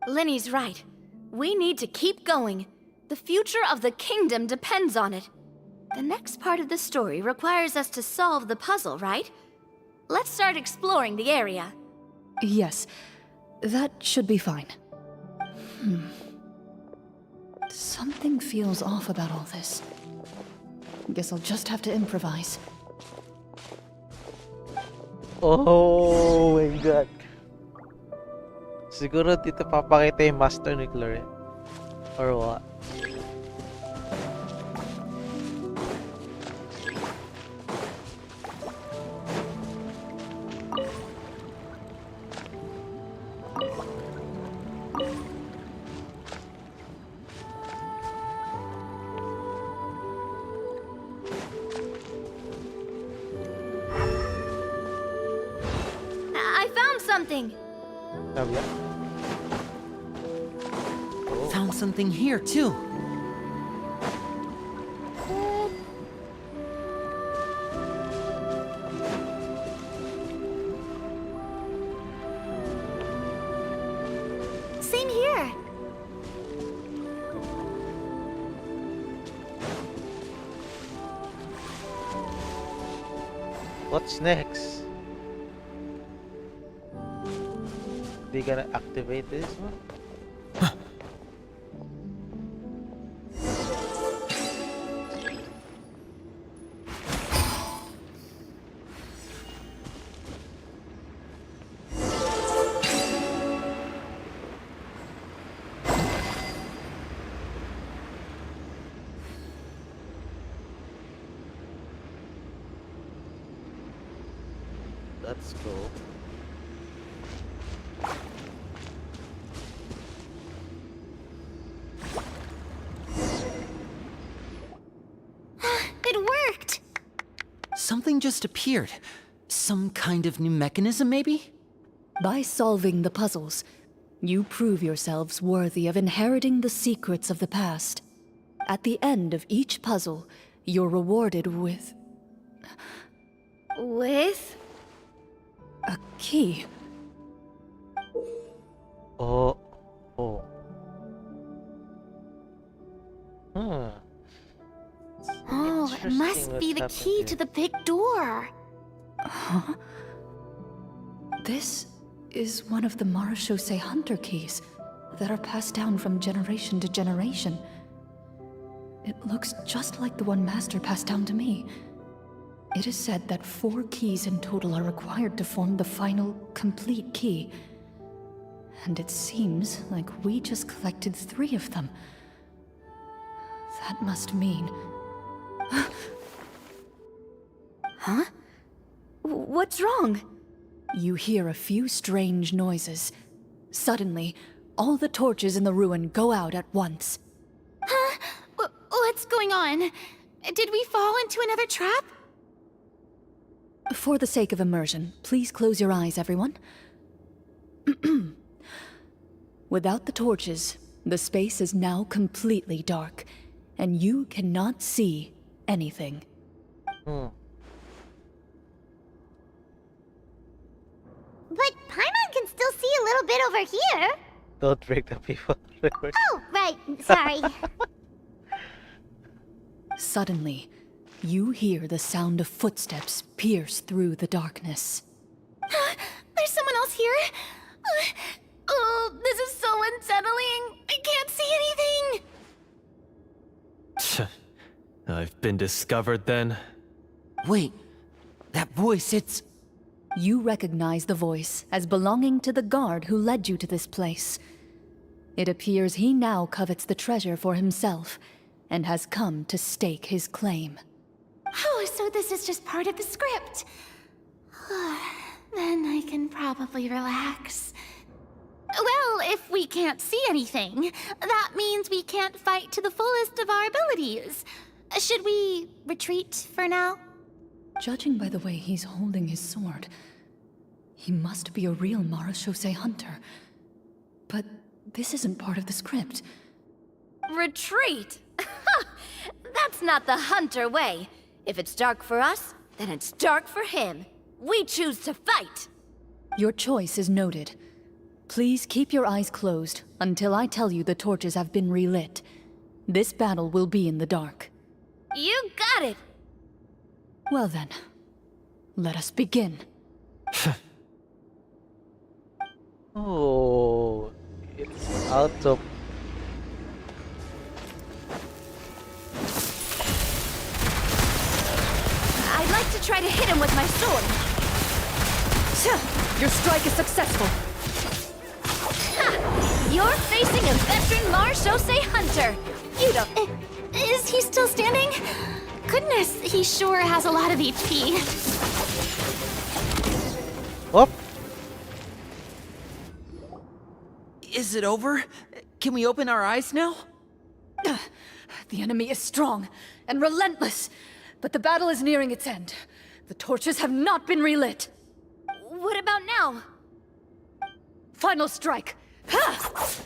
Linny's right. We need to keep going. The future of the kingdom depends on it. The next part of the story requires us to solve the puzzle, right? Let's start exploring the area. Yes, that should be fine. Something feels off about all this. Guess I'll just have to improvise. Oh my god. Siguro dito papakita yung master ni Clorinde. Or what? I found something! Sabi yan? Found something here, too. Same here. What's next? They gonna activate this one? That's cool. It worked! Something just appeared. Some kind of new mechanism, maybe? By solving the puzzles, you prove yourselves worthy of inheriting the secrets of the past. At the end of each puzzle, you're rewarded with With? a key. Oh. Oh. Hmm. Oh, it must Interesting be what's the key happened to here. the big door. Huh? This is one of the Marachose Hunter keys that are passed down from generation to generation. It looks just like the one Master passed down to me. It is said that 4 keys in total are required to form the final, complete key. And it seems like we just collected 3 of them. That must mean... Huh? What's wrong? You hear a few strange noises. Suddenly, all the torches in the ruin go out at once. Huh? What's going on? Did we fall into another trap? For the sake of immersion, please close your eyes, everyone. Without the torches, the space is now completely dark, and you cannot see anything. Hmm. But Paimon can still see a little bit over here. Don't break the people record. Oh, right. Sorry. Suddenly, you hear the sound of footsteps pierce through the darkness. There's someone else here? Oh, this is so unsettling. I can't see anything. I've been discovered then. Wait, that voice, it's... You recognize the voice as belonging to the guard who led you to this place. It appears he now covets the treasure for himself, and has come to stake his claim. Oh, so this is just part of the script. Then I can probably relax. Well, if we can't see anything, that means we can't fight to the fullest of our abilities. Should we retreat for now? Judging by the way he's holding his sword, he must be a real Marachose hunter. But this isn't part of the script. Retreat? That's not the hunter way. If it's dark for us, then it's dark for him. We choose to fight. Your choice is noted. Please keep your eyes closed until I tell you the torches have been relit. This battle will be in the dark. You got it. Well then, let us begin. Oh, it's out of... I'd like to try to hit him with my sword. Your strike is successful. You're facing a veteran Marachose hunter. You don't... Is he still standing? Goodness, he sure has a lot of HP. Oh, Is it over? Can we open our eyes now? The enemy is strong and relentless, but the battle is nearing its end. The torches have not been relit. What about now? Final strike. Ha!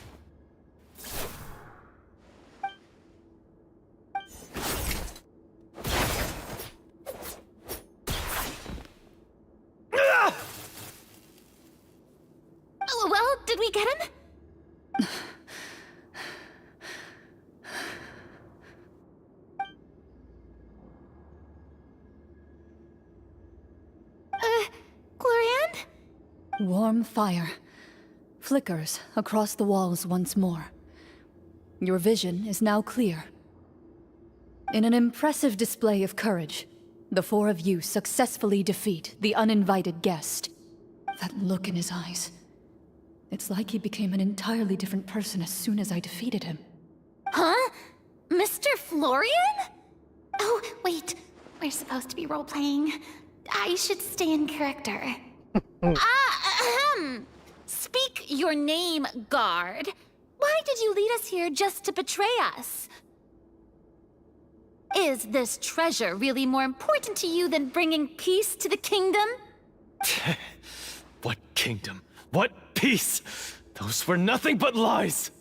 Oh, well, did we get him? Warm fire flickers across the walls once more. Your vision is now clear. In an impressive display of courage, the four of you successfully defeat the uninvited guest. That look in his eyes. It's like he became an entirely different person as soon as I defeated him. Huh? Mr. Florian? Oh, wait. We're supposed to be role-playing. I should stay in character. Speak your name, guard. Why did you lead us here just to betray us? Is this treasure really more important to you than bringing peace to the kingdom? What kingdom? What peace? Those were nothing but lies!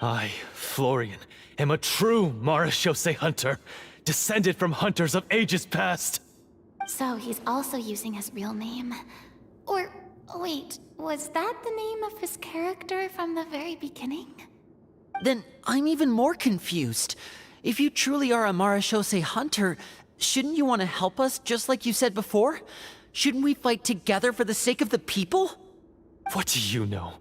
I, Florian, am a true Marachose hunter, descended from hunters of ages past. So he's also using his real name. Or, wait, was that the name of his character from the very beginning? Then I'm even more confused. If you truly are a Marachose hunter, shouldn't you want to help us just like you said before? Shouldn't we fight together for the sake of the people? What do you know?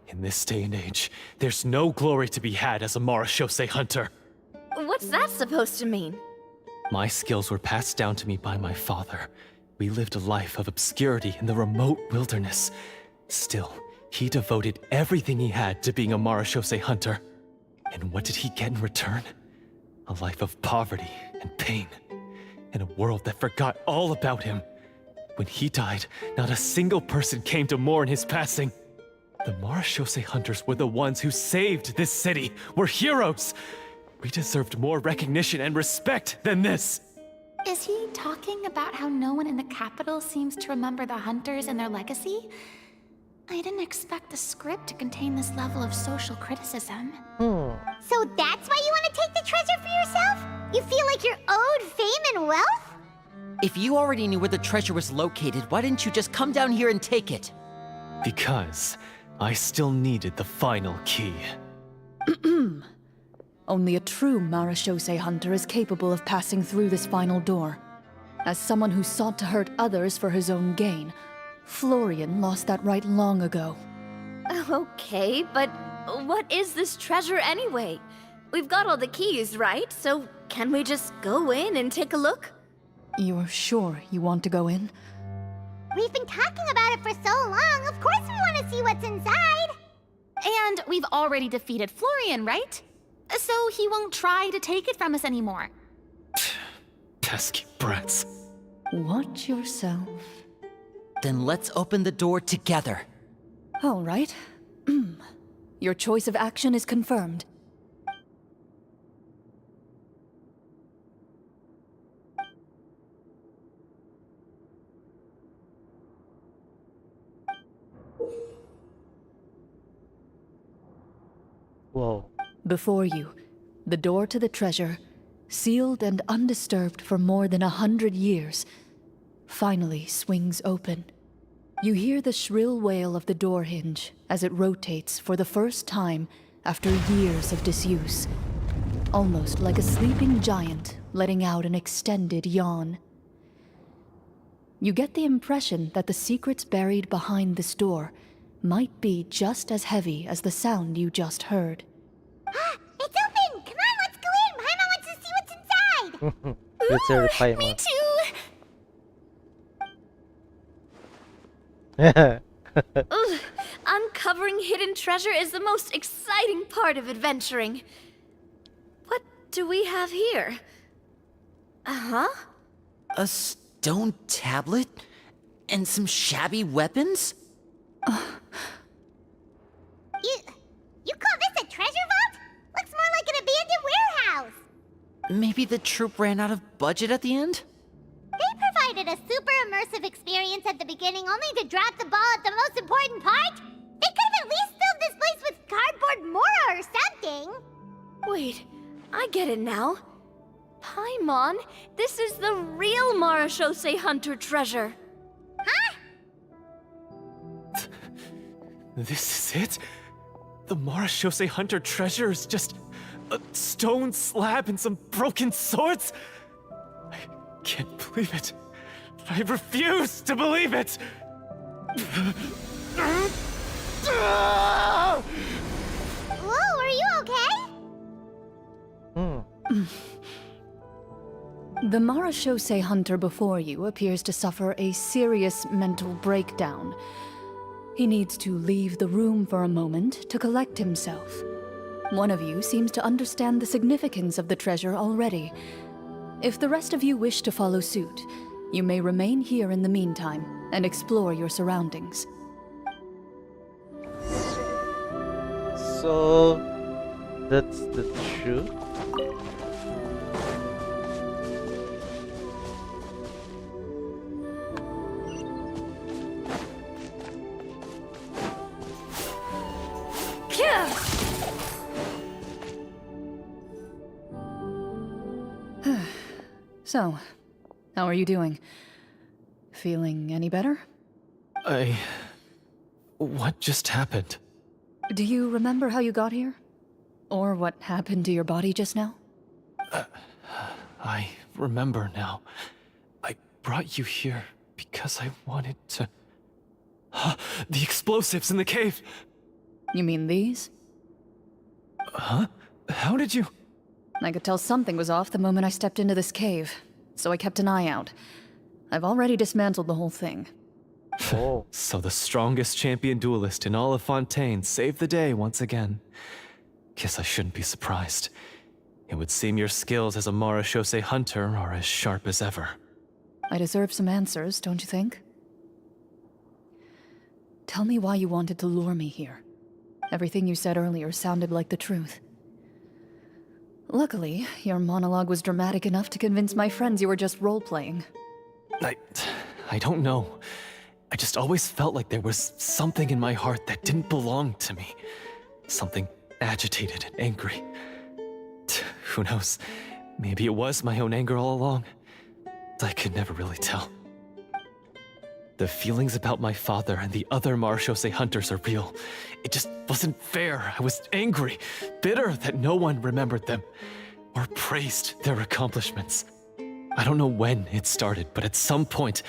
In this day and age, there's no glory to be had as a Marachose hunter. What's that supposed to mean? My skills were passed down to me by my father. We lived a life of obscurity in the remote wilderness. Still, he devoted everything he had to being a Marachose hunter. And what did he get in return? A life of poverty and pain. In a world that forgot all about him. When he died, not a single person came to mourn his passing. The Marachose hunters were the ones who saved this city. We're heroes. We deserved more recognition and respect than this. Is he talking about how no one in the capital seems to remember the hunters and their legacy? I didn't expect the script to contain this level of social criticism. So that's why you want to take the treasure for yourself? You feel like you're owed fame and wealth? If you already knew where the treasure was located, why didn't you just come down here and take it? Because I still needed the final key. Only a true Marachose hunter is capable of passing through this final door. As someone who sought to hurt others for his own gain, Florian lost that right long ago. Okay, but what is this treasure anyway? We've got all the keys, right? So can we just go in and take a look? You're sure you want to go in? We've been talking about it for so long. Of course we want to see what's inside. And we've already defeated Florian, right? So he won't try to take it from us anymore. Pesky brats. Watch yourself. Then let's open the door together. All right. Your choice of action is confirmed. Whoa. Before you, the door to the treasure, sealed and undisturbed for more than 100 years, finally swings open. You hear the shrill wail of the door hinge as it rotates for the first time after years of disuse, almost like a sleeping giant letting out an extended yawn. You get the impression that the secrets buried behind this door might be just as heavy as the sound you just heard. It's open! Come on, let's go in! Paimon wants to see what's inside! It's a reply Me mo. too! Ugh, uncovering hidden treasure is the most exciting part of adventuring. What do we have here? Uh-huh. A stone tablet? And some shabby weapons? You call this a treasure vault? Looks more like an abandoned warehouse. Maybe the troop ran out of budget at the end? They provided a super immersive experience at the beginning only to drop the ball at the most important part. They could have at least filled this place with cardboard mora or something. Wait, I get it now. Paimon, this is the real Marachose hunter treasure. Huh? This is it? The Marachose hunter treasure is just a stone slab and some broken swords? I can't believe it. I refuse to believe it! Whoa, are you okay? The Marashose hunter before you appears to suffer a serious mental breakdown. He needs to leave the room for a moment to collect himself. One of you seems to understand the significance of the treasure already. If the rest of you wish to follow suit, you may remain here in the meantime and explore your surroundings. So, that's the truth? So, how are you doing? Feeling any better? What just happened? Do you remember how you got here? Or what happened to your body just now? I remember now. I brought you here because I wanted to... The explosives in the cave! You mean these? Huh? How did you... I could tell something was off the moment I stepped into this cave, so I kept an eye out. I've already dismantled the whole thing. Oh. So the strongest champion duelist in all of Fontaine saved the day once again. Guess I shouldn't be surprised. It would seem your skills as a Marashose hunter are as sharp as ever. I deserve some answers, don't you think? Tell me why you wanted to lure me here. Everything you said earlier sounded like the truth. Luckily, your monologue was dramatic enough to convince my friends you were just role-playing. I don't know. I just always felt like there was something in my heart that didn't belong to me. Something agitated and angry. Who knows? Maybe it was my own anger all along. I could never really tell. The feelings about my father and the other Marashose hunters are real. It just wasn't fair. I was angry, bitter that no one remembered them or praised their accomplishments. I don't know when it started, but at some point,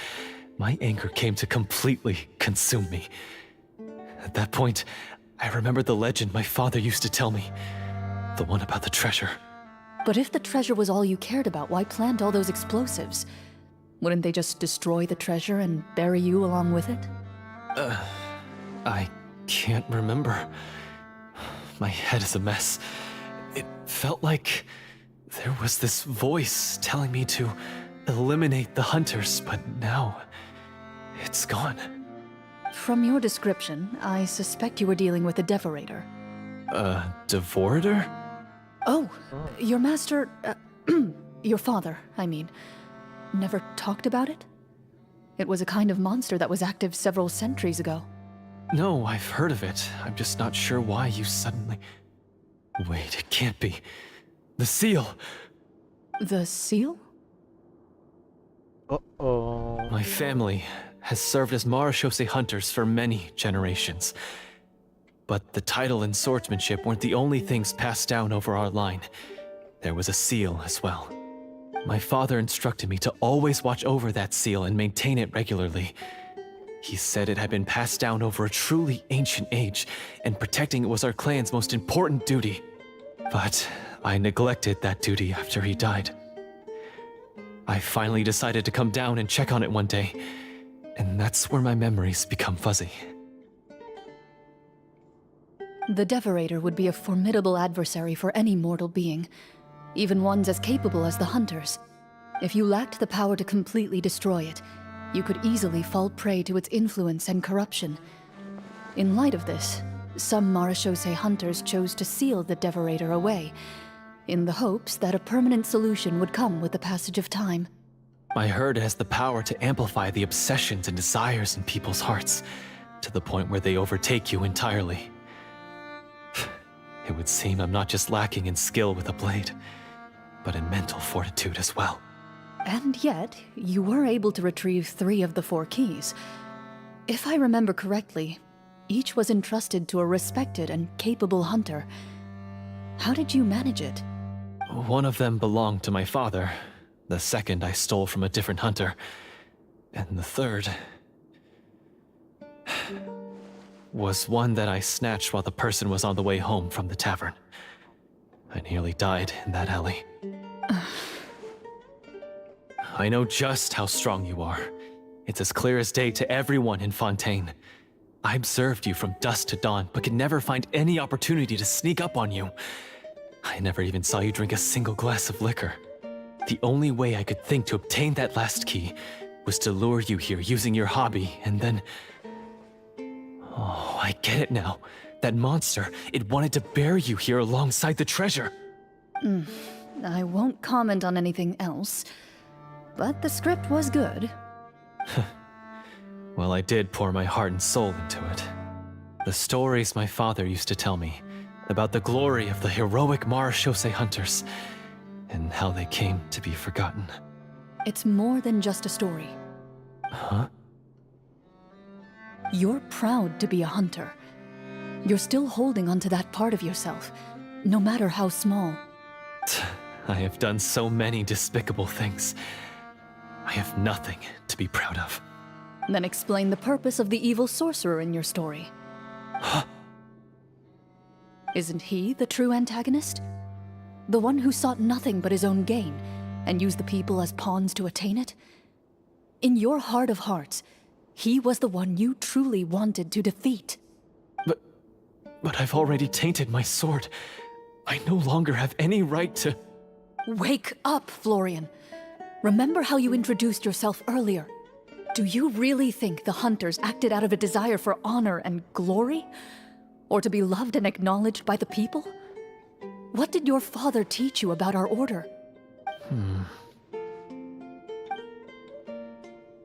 my anger came to completely consume me. At that point, I remembered the legend my father used to tell me. The one about the treasure. But if the treasure was all you cared about, why plant all those explosives? Wouldn't they just destroy the treasure and bury you along with it? I can't remember. My head is a mess. It felt like there was this voice telling me to eliminate the hunters, but now it's gone. From your description, I suspect you were dealing with a devorator. Devorator? Oh, your master... your father, I mean, never talked about it? It was a kind of monster that was active several centuries ago. No, I've heard of it. I'm just not sure why you suddenly... Wait, it can't be. The seal! The seal? Uh-oh. My family has served as Marashose hunters for many generations. But the title and swordsmanship weren't the only things passed down over our line. There was a seal as well. My father instructed me to always watch over that seal and maintain it regularly. He said it had been passed down over a truly ancient age, and protecting it was our clan's most important duty. But I neglected that duty after he died. I finally decided to come down and check on it one day, and that's where my memories become fuzzy. The Devorator would be a formidable adversary for any mortal being, even ones as capable as the Hunters. If you lacked the power to completely destroy it, you could easily fall prey to its influence and corruption. In light of this, some Marashose hunters chose to seal the Devorator away, in the hopes that a permanent solution would come with the passage of time. I heard it has the power to amplify the obsessions and desires in people's hearts, to the point where they overtake you entirely. It would seem I'm not just lacking in skill with a blade, but in mental fortitude as well. And yet, you were able to retrieve 3 of the 4 keys. If I remember correctly, each was entrusted to a respected and capable hunter. How did you manage it? One of them belonged to my father. The second I stole from a different hunter. And the third... was one that I snatched while the person was on the way home from the tavern. I nearly died in that alley. I know just how strong you are. It's as clear as day to everyone in Fontaine. I observed you from dusk to dawn, but could never find any opportunity to sneak up on you. I never even saw you drink a single glass of liquor. The only way I could think to obtain that last key was to lure you here using your hobby, and then... Oh, I get it now. That monster, it wanted to bury you here alongside the treasure. I won't comment on anything else, but the script was good. Well, I did pour my heart and soul into it. The stories my father used to tell me about the glory of the heroic Marechaussee hunters and how they came to be forgotten. It's more than just a story. Huh? You're proud to be a hunter. You're still holding onto that part of yourself, no matter how small. I have done so many despicable things. I have nothing to be proud of. Then explain the purpose of the evil sorcerer in your story. Huh? Isn't he the true antagonist? The one who sought nothing but his own gain, and used the people as pawns to attain it? In your heart of hearts, he was the one you truly wanted to defeat. But I've already tainted my sword. I no longer have any right to... Wake up, Florian. Remember how you introduced yourself earlier. Do you really think the hunters acted out of a desire for honor and glory? Or to be loved and acknowledged by the people? What did your father teach you about our order?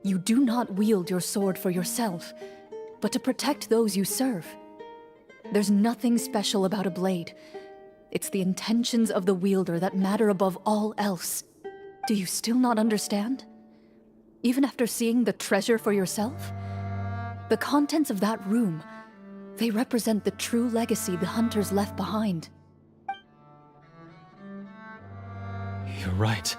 You do not wield your sword for yourself, but to protect those you serve. There's nothing special about a blade. It's the intentions of the wielder that matter above all else. Do you still not understand? Even after seeing the treasure for yourself? The contents of that room, they represent the true legacy the hunters left behind. You're right.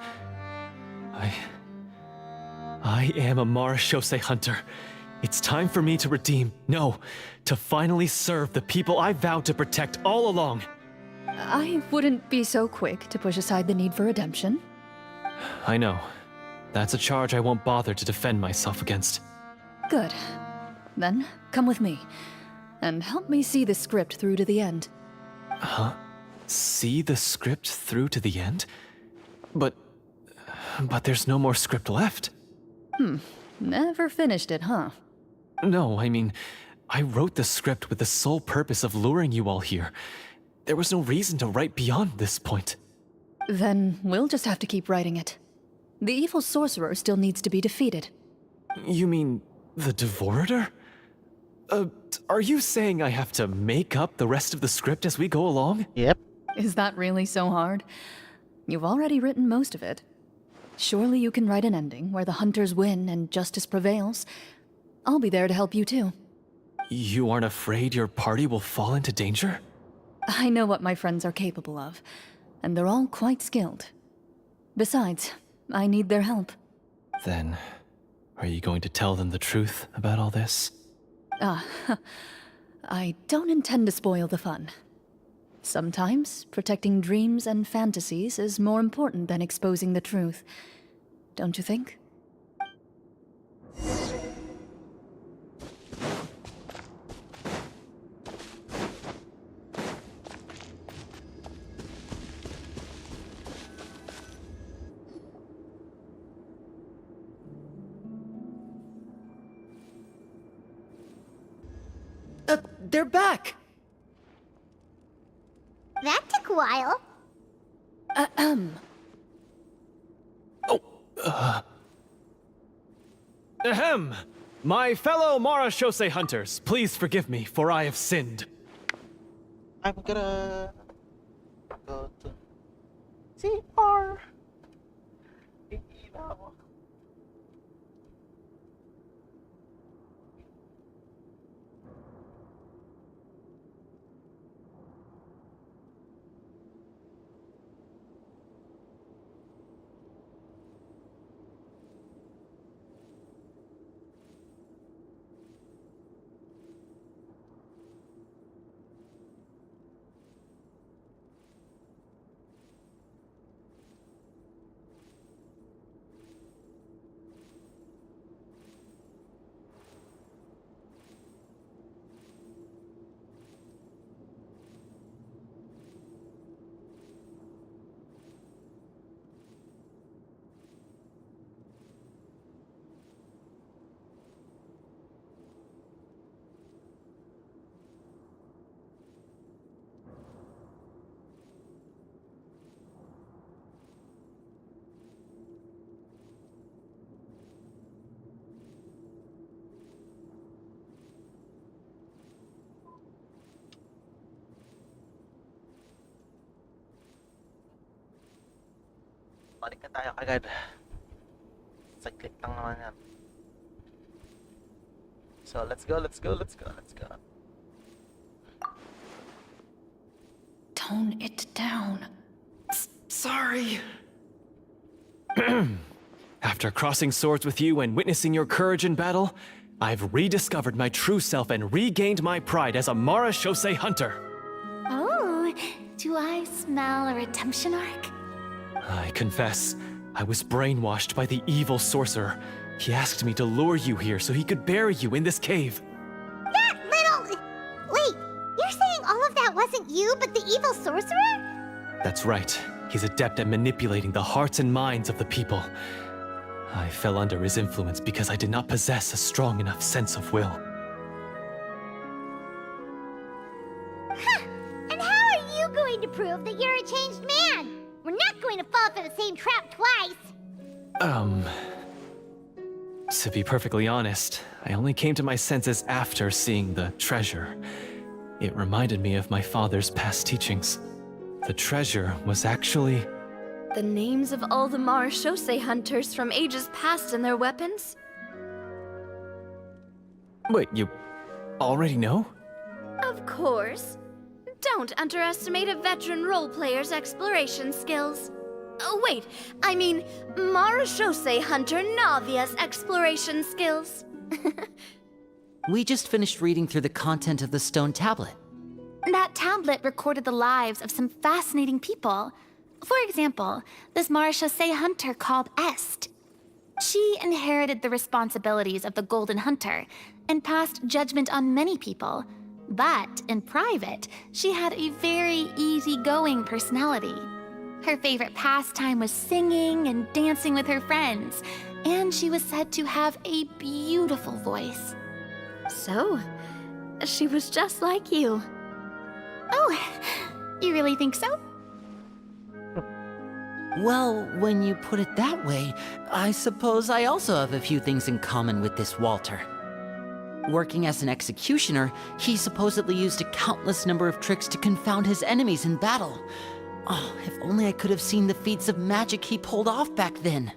I am a Marechaussee hunter. It's time for me to redeem, no, to finally serve the people I vowed to protect all along. I wouldn't be so quick to push aside the need for redemption. I know. That's a charge I won't bother to defend myself against. Good. Then, come with me, and help me see the script through to the end. Huh? See the script through to the end? But there's no more script left. Never finished it, huh? No, I mean, I wrote the script with the sole purpose of luring you all here. There was no reason to write beyond this point. Then we'll just have to keep writing it. The evil sorcerer still needs to be defeated. You mean the Devorator? Are you saying I have to make up the rest of the script as we go along? Yep. Is that really so hard? You've already written most of it. Surely you can write an ending where the hunters win and justice prevails. I'll be there to help you too. You aren't afraid your party will fall into danger? I know what my friends are capable of, and they're all quite skilled. Besides, I need their help. Then, are you going to tell them the truth about all this? I don't intend to spoil the fun. Sometimes, protecting dreams and fantasies is more important than exposing the truth. Don't you think? They're back! That took a while. Ahem! My fellow Marechaussee hunters, please forgive me, for I have sinned. I'm gonna go to CR. Balik na tayo agad. Saglit lang naman yan. So, let's go. Tone it down. Sorry. After crossing swords with you and witnessing your courage in battle, I've rediscovered my true self and regained my pride as a Marashose hunter. Oh, do I smell a redemption arc? I confess, I was brainwashed by the evil sorcerer. He asked me to lure you here so he could bury you in this cave. That little... Wait, you're saying all of that wasn't you, but the evil sorcerer? That's right. He's adept at manipulating the hearts and minds of the people. I fell under his influence because I did not possess a strong enough sense of will. Huh. And how are you going to prove that you're a changed man? We're not going to fall for the same trap twice. To be perfectly honest, I only came to my senses after seeing the treasure. It reminded me of my father's past teachings. The treasure was actually... The names of all the Marashose hunters from ages past and their weapons? Wait, you already know? Of course. Don't underestimate a veteran role player's exploration skills. Oh, wait, I mean Marashose hunter Navia's exploration skills. We just finished reading through the content of the stone tablet. That tablet recorded the lives of some fascinating people. For example, this Marashose hunter called Est. She inherited the responsibilities of the Golden Hunter and passed judgment on many people. But in private, she had a very easygoing personality. Her favorite pastime was singing and dancing with her friends, and she was said to have a beautiful voice. So, she was just like you. Oh, you really think so? Well, when you put it that way, I suppose I also have a few things in common with this Walter. Working as an executioner, he supposedly used a countless number of tricks to confound his enemies in battle. Oh, if only I could have seen the feats of magic he pulled off back then.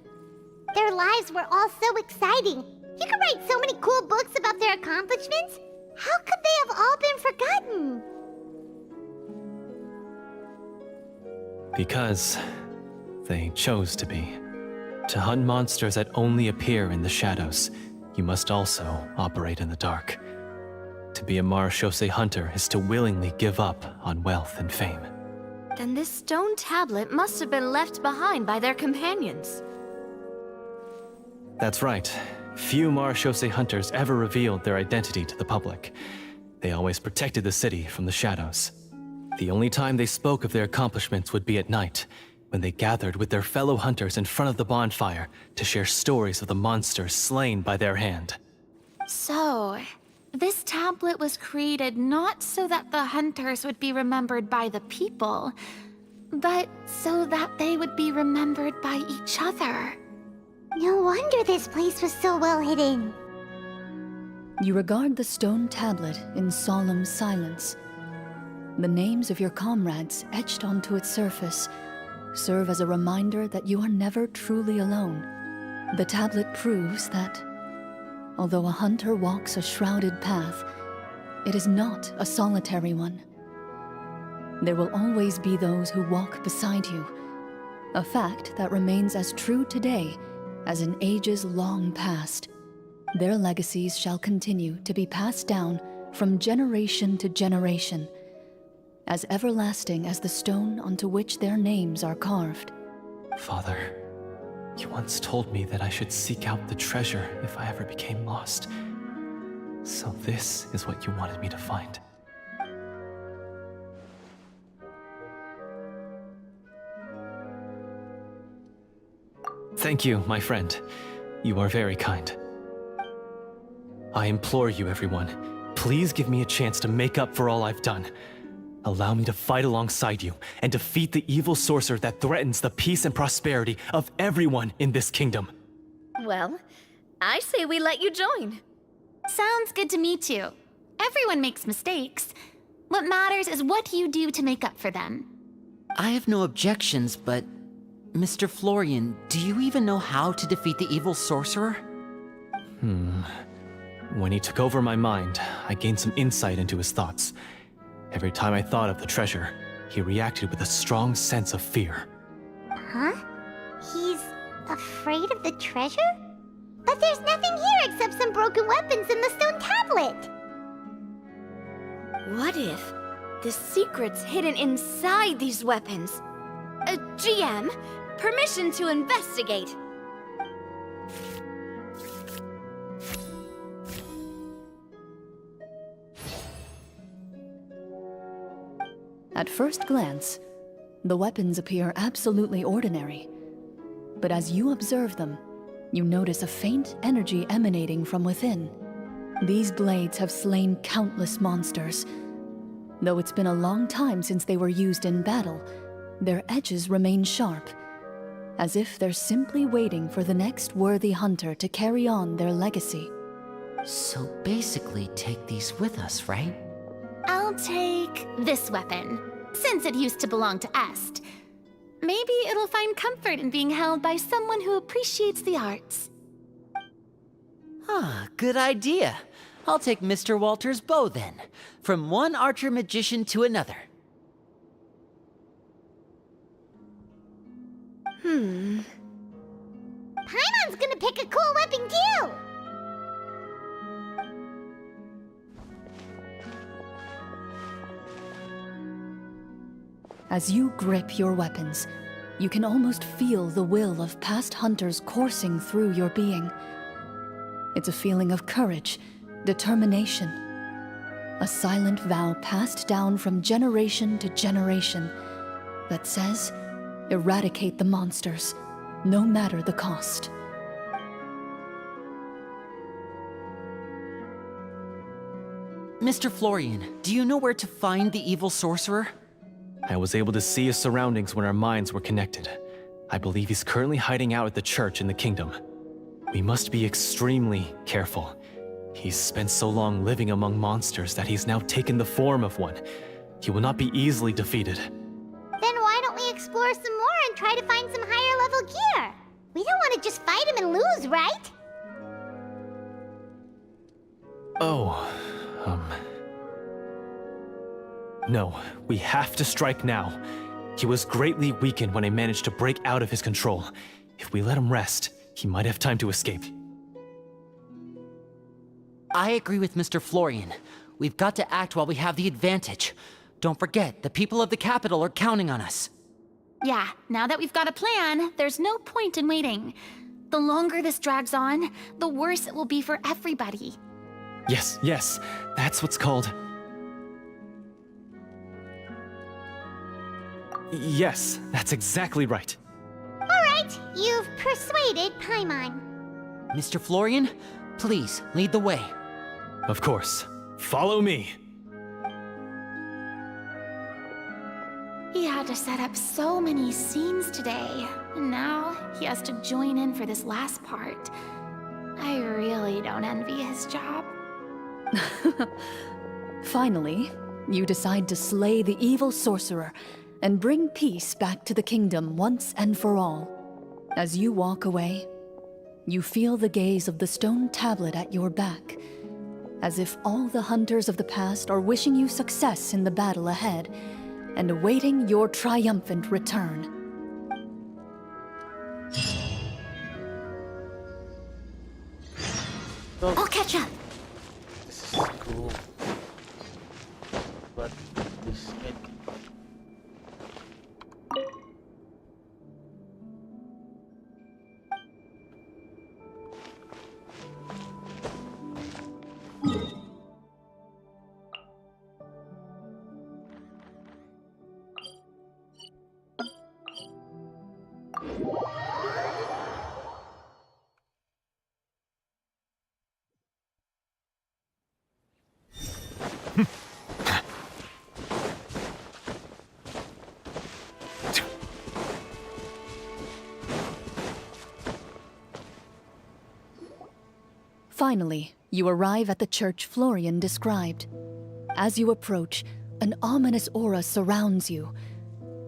Their lives were all so exciting. You could write so many cool books about their accomplishments. How could they have all been forgotten? Because they chose to be. To hunt monsters that only appear in the shadows, you must also operate in the dark. To be a Marashose hunter is to willingly give up on wealth and fame. Then this stone tablet must have been left behind by their companions. That's right. Few Marashose hunters ever revealed their identity to the public. They always protected the city from the shadows. The only time they spoke of their accomplishments would be at night, when they gathered with their fellow hunters in front of the bonfire to share stories of the monsters slain by their hand. So, this tablet was created not so that the hunters would be remembered by the people, but so that they would be remembered by each other. No wonder this place was so well hidden. You regard the stone tablet in solemn silence. The names of your comrades etched onto its surface serve as a reminder that you are never truly alone. The tablet proves that, although a hunter walks a shrouded path, it is not a solitary one. There will always be those who walk beside you, a fact that remains as true today as in ages long past. Their legacies shall continue to be passed down from generation to generation, as everlasting as the stone onto which their names are carved. Father, you once told me that I should seek out the treasure if I ever became lost. So this is what you wanted me to find. Thank you, my friend. You are very kind. I implore you, everyone, please give me a chance to make up for all I've done. Allow me to fight alongside you and defeat the evil sorcerer that threatens the peace and prosperity of everyone in this kingdom. Well, I say we let you join. Sounds good to me too. Everyone makes mistakes. What matters is what you do to make up for them. I have no objections, but Mr. Florian, do you even know how to defeat the evil sorcerer? When he took over my mind, I gained some insight into his thoughts. Every time I thought of the treasure, he reacted with a strong sense of fear. Huh? He's afraid of the treasure? But there's nothing here except some broken weapons and the stone tablet. What if the secret's hidden inside these weapons? GM, permission to investigate. At first glance, the weapons appear absolutely ordinary. But as you observe them, you notice a faint energy emanating from within. These blades have slain countless monsters. Though it's been a long time since they were used in battle, their edges remain sharp, as if they're simply waiting for the next worthy hunter to carry on their legacy. So basically, take these with us, right? I'll take this weapon, since it used to belong to Est. Maybe it'll find comfort in being held by someone who appreciates the arts. Ah, good idea. I'll take Mr. Walter's bow then, from one archer magician to another. Paimon's gonna pick a cool weapon too! As you grip your weapons, you can almost feel the will of past hunters coursing through your being. It's a feeling of courage, determination, a silent vow passed down from generation to generation that says, eradicate the monsters, no matter the cost. Mr. Florian, do you know where to find the evil sorcerer? I was able to see his surroundings when our minds were connected. I believe he's currently hiding out at the church in the kingdom. We must be extremely careful. He's spent so long living among monsters that he's now taken the form of one. He will not be easily defeated. Then why don't we explore some more and try to find some higher level gear? We don't want to just fight him and lose, right? No, we have to strike now. He was greatly weakened when I managed to break out of his control. If we let him rest, he might have time to escape. I agree with Mr. Florian. We've got to act while we have the advantage. Don't forget, the people of the capital are counting on us. Yeah, now that we've got a plan, there's no point in waiting. The longer this drags on, the worse it will be for everybody. Yes, that's what's called... Yes, that's exactly right. Alright, you've persuaded Paimon. Mr. Florian, please, lead the way. Of course. Follow me. He had to set up so many scenes today, and now he has to join in for this last part. I really don't envy his job. Finally, you decide to slay the evil sorcerer and bring peace back to the kingdom once and for all. As you walk away, you feel the gaze of the stone tablet at your back, as if all the hunters of the past are wishing you success in the battle ahead and awaiting your triumphant return. I'll catch up. This is cool. But this can... Finally, you arrive at the church Florian described. As you approach, an ominous aura surrounds you.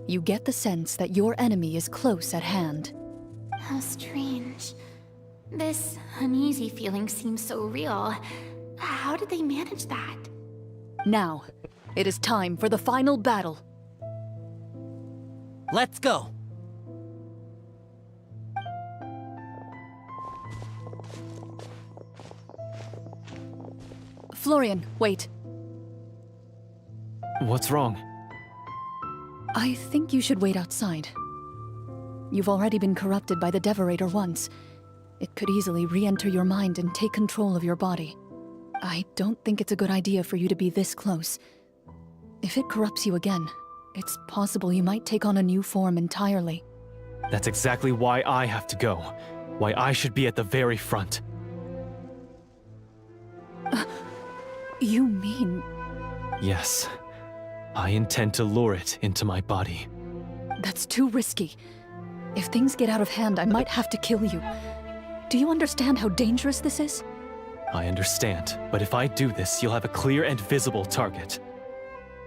You get the sense that your enemy is close at hand. How strange. This uneasy feeling seems so real. How did they manage that? Now, it is time for the final battle. Let's go! Florian, wait. What's wrong? I think you should wait outside. You've already been corrupted by the Devorator once. It could easily re-enter your mind and take control of your body. I don't think it's a good idea for you to be this close. If it corrupts you again, it's possible you might take on a new form entirely. That's exactly why I have to go. Why I should be at the very front. You mean... Yes. I intend to lure it into my body. That's too risky. If things get out of hand, I might have to kill you. Do you understand how dangerous this is? I understand, but if I do this, you'll have a clear and visible target.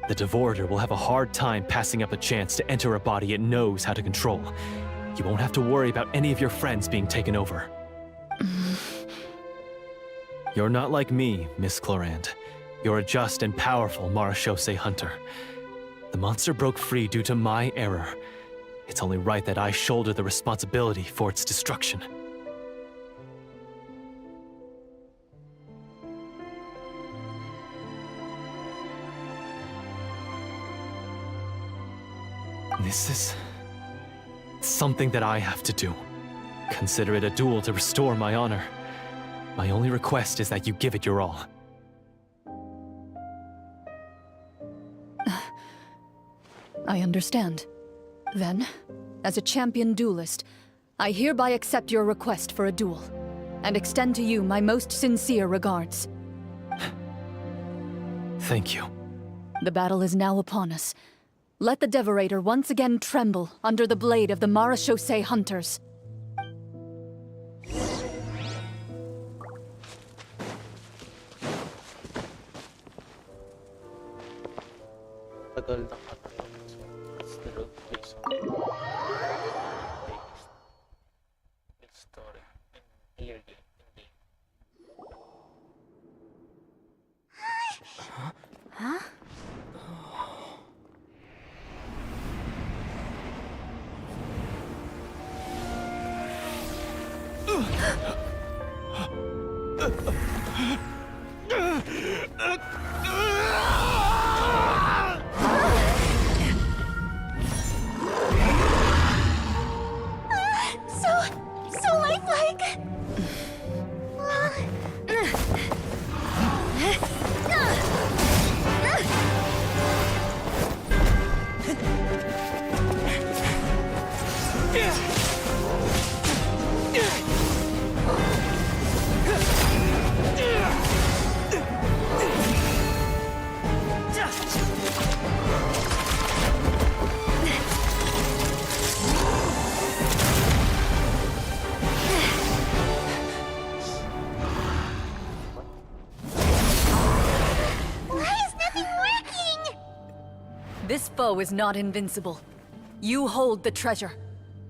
The Devorator will have a hard time passing up a chance to enter a body it knows how to control. You won't have to worry about any of your friends being taken over. You're not like me, Miss Clorinde. You're a just and powerful Marechaussee hunter. The monster broke free due to my error. It's only right that I shoulder the responsibility for its destruction. This is something that I have to do. Consider it a duel to restore my honor. My only request is that you give it your all. I understand. Then, as a champion duelist, I hereby accept your request for a duel, and extend to you my most sincere regards. Thank you. The battle is now upon us. Let the Devorator once again tremble under the blade of the Marechaussee hunters. Tagal ng That's the road place. It's story. Here game. Huh? So lifelike. This foe is not invincible. You hold the treasure.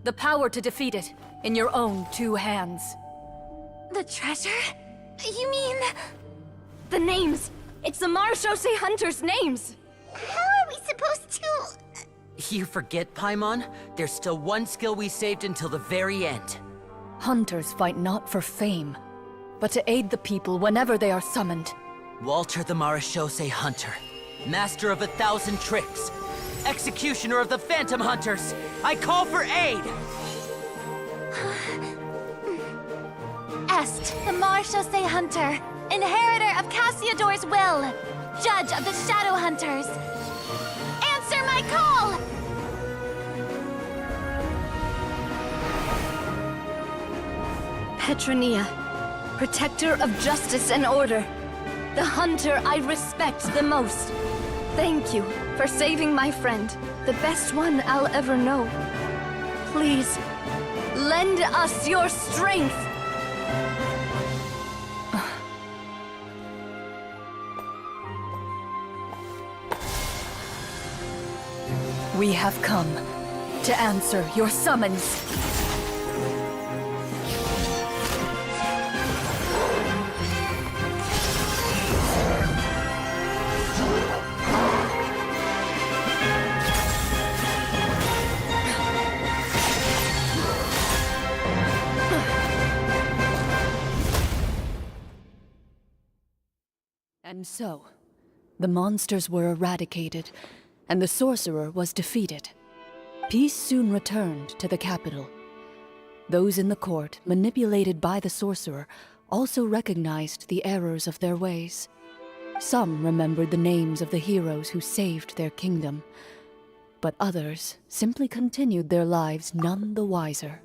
The power to defeat it in your own two hands. The treasure? You mean... The names! It's the Marechaussee hunters' names! How are we supposed to... You forget, Paimon? There's still one skill we saved until the very end. Hunters fight not for fame, but to aid the people whenever they are summoned. Walter the Marechaussee Hunter, master of 1,000 tricks, executioner of the Phantom Hunters, I call for aid! Est, the Marechaussee hunter, inheritor of Cassiodor's will, judge of the Shadow Hunters. Answer my call! Petronia, protector of justice and order, the hunter I respect the most. Thank you for saving my friend, the best one I'll ever know. Please, lend us your strength! We have come to answer your summons. And so, the monsters were eradicated, and the sorcerer was defeated. Peace soon returned to the capital. Those in the court, manipulated by the sorcerer, also recognized the errors of their ways. Some remembered the names of the heroes who saved their kingdom, but others simply continued their lives none the wiser.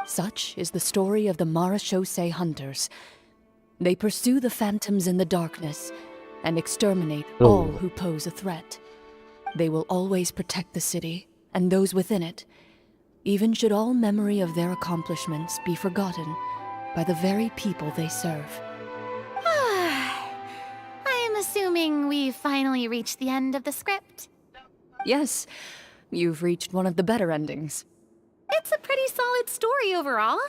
Such is the story of the Marechaussee hunters. They pursue the phantoms in the darkness and exterminate all who pose a threat. They will always protect the city and those within it, even should all memory of their accomplishments be forgotten by the very people they serve. I am assuming we've finally reached the end of the script. Yes, you've reached one of the better endings. It's a pretty solid story overall.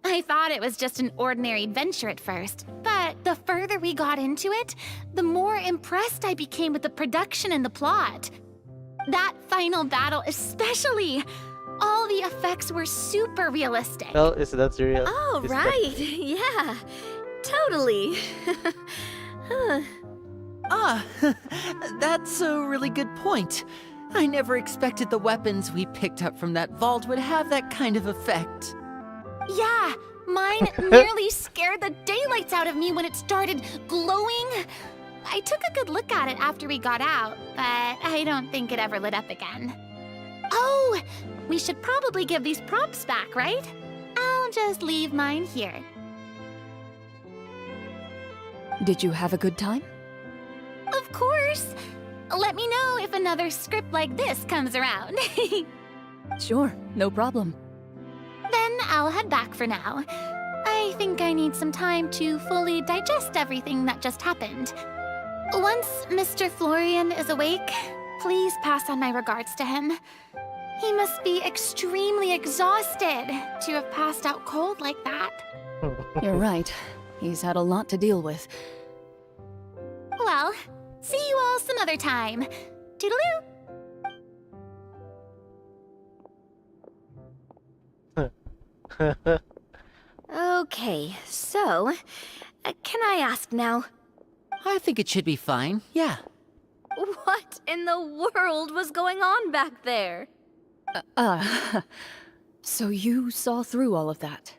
I thought it was just an ordinary adventure at first, but the further we got into it, the more impressed I became with the production and the plot. That final battle especially. All the effects were super realistic. Well, that's real. Oh, is right. Yeah, totally. That's a really good point. I never expected the weapons we picked up from that vault would have that kind of effect. Yeah, mine nearly scared the daylights out of me when it started glowing. I took a good look at it after we got out, but I don't think it ever lit up again. Oh, we should probably give these props back, right? I'll just leave mine here. Did you have a good time? Of course. Let me know if another script like this comes around. Sure, no problem. Then I'll head back for now. I think I need some time to fully digest everything that just happened. Once Mr. Florian is awake, please pass on my regards to him. He must be extremely exhausted to have passed out cold like that. You're right. He's had a lot to deal with. Well, see you all some other time. Toodaloo! Okay, so, can I ask now? I think it should be fine, yeah. What in the world was going on back there? So you saw through all of that?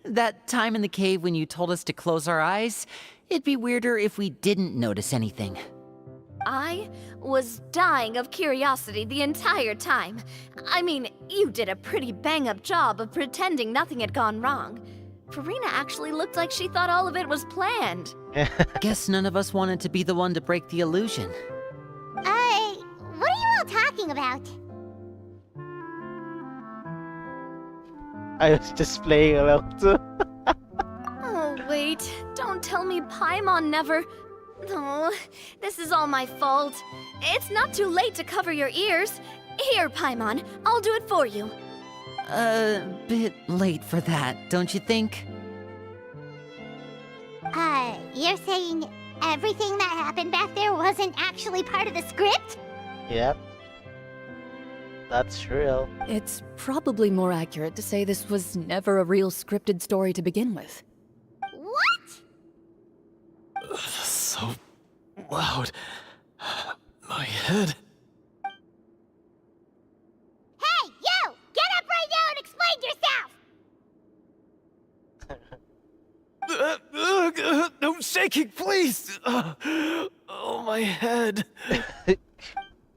That time in the cave when you told us to close our eyes, it'd be weirder if we didn't notice anything. I was dying of curiosity the entire time. I mean, you did a pretty bang-up job of pretending nothing had gone wrong. Farina actually looked like she thought all of it was planned. Guess none of us wanted to be the one to break the illusion. What are you all talking about? I was just playing along too. Oh, wait. Don't tell me Paimon never... Oh, this is all my fault. It's not too late to cover your ears. Here, Paimon, I'll do it for you. A bit late for that, don't you think? You're saying everything that happened back there wasn't actually part of the script? Yep. That's real. It's probably more accurate to say this was never a real scripted story to begin with. What? So loud. My head. Hey, you! Get up right now and explain yourself! No shaking, please! Oh, my head.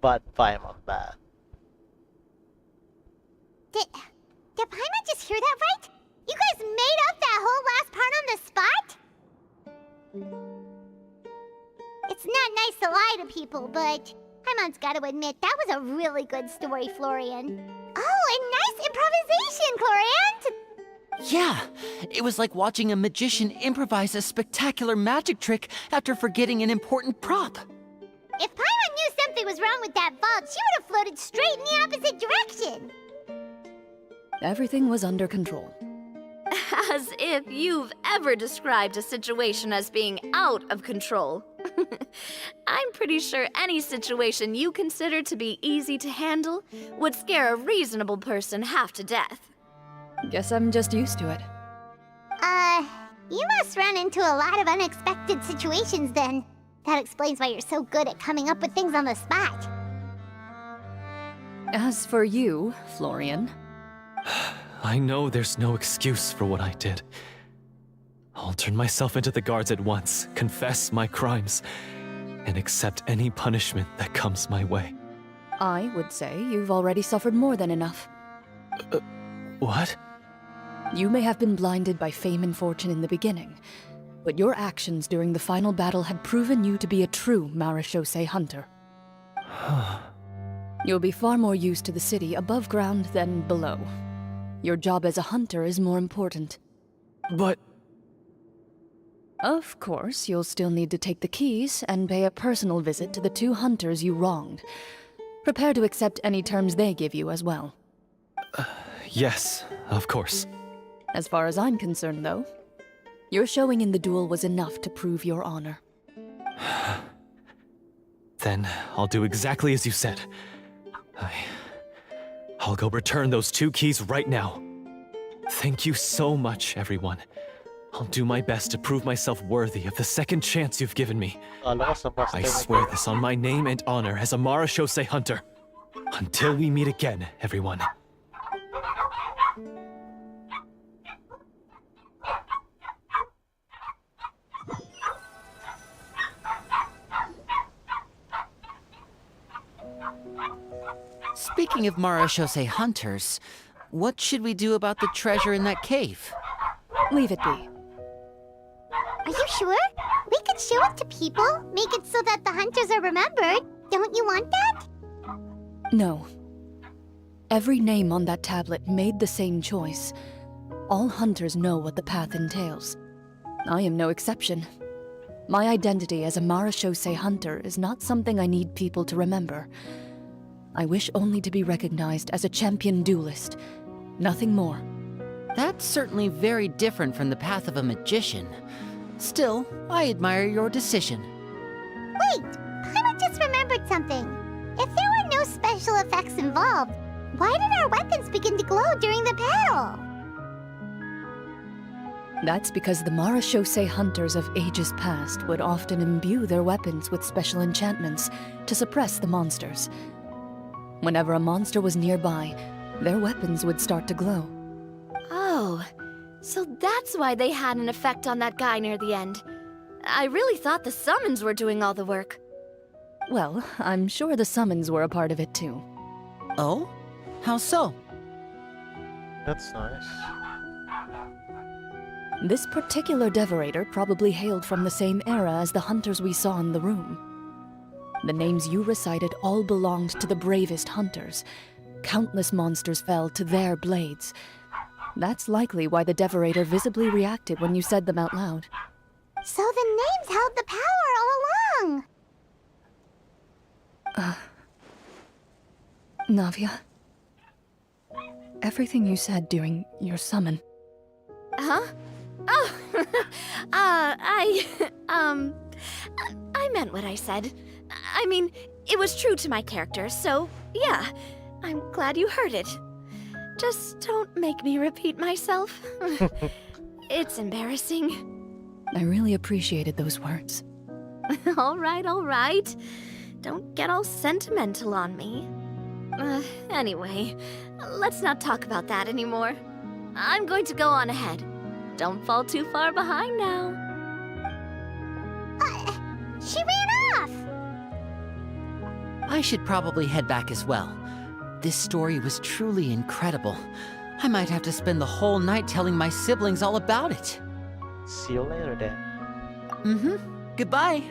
But Paimon bad. Did Paimon just hear that right? You guys made up that whole last part on the spot? It's not nice to lie to people, but Paimon's gotta admit, that was a really good story, Florian. Oh, and nice improvisation, Clorinde! Yeah, it was like watching a magician improvise a spectacular magic trick after forgetting an important prop. If Paimon knew something was wrong with that vault, she would have floated straight in the opposite direction! Everything was under control. As if you've ever described a situation as being out of control. I'm pretty sure any situation you consider to be easy to handle would scare a reasonable person half to death. Guess I'm just used to it. You must run into a lot of unexpected situations then. That explains why you're so good at coming up with things on the spot. As for you, Florian, I know there's no excuse for what I did. I'll turn myself into the guards at once, confess my crimes, and accept any punishment that comes my way. I would say you've already suffered more than enough. What? You may have been blinded by fame and fortune in the beginning, but your actions during the final battle had proven you to be a true marechaussee hunter. You'll be far more used to the city above ground than below. Your job as a hunter is more important. But... Of course, you'll still need to take the keys and pay a personal visit to the 2 hunters you wronged. Prepare to accept any terms they give you as well. Yes, of course. As far as I'm concerned, though, your showing in the duel was enough to prove your honor. Then I'll do exactly as you said. I'll go return those 2 keys right now. Thank you so much, everyone. I'll do my best to prove myself worthy of the second chance you've given me. I swear this on my name and honor as a marechaussee hunter. Until we meet again, everyone. Speaking of marechaussee hunters, what should we do about the treasure in that cave? Leave it be. Are you sure? We could show it to people, make it so that the hunters are remembered. Don't you want that? No. Every name on that tablet made the same choice. All hunters know what the path entails. I am no exception. My identity as a marechaussee hunter is not something I need people to remember. I wish only to be recognized as a champion duelist. Nothing more. That's certainly very different from the path of a magician. Still, I admire your decision. Wait! Paimon just remembered something. If there were no special effects involved, why did our weapons begin to glow during the battle? That's because the marechaussee hunters of ages past would often imbue their weapons with special enchantments to suppress the monsters. Whenever a monster was nearby, their weapons would start to glow. Oh, so that's why they had an effect on that guy near the end. I really thought the summons were doing all the work. Well, I'm sure the summons were a part of it too. Oh? How so? That's nice. This particular devorator probably hailed from the same era as the hunters we saw in the room. The names you recited all belonged to the bravest hunters. Countless monsters fell to their blades. That's likely why the devorator visibly reacted when you said them out loud. So the names held the power all along. Navia, everything you said during your summon, Huh? Oh, I meant what I said. I mean, it was true to my character, so yeah, I'm glad you heard it. Just don't make me repeat myself. It's embarrassing. I really appreciated those words. All right. Don't get all sentimental on me. Anyway, let's not talk about that anymore. I'm going to go on ahead. Don't fall too far behind now. She ran off. I should probably head back as well. This story was truly incredible. I might have to spend the whole night telling my siblings all about it. See you later then. Mm-hmm. Goodbye.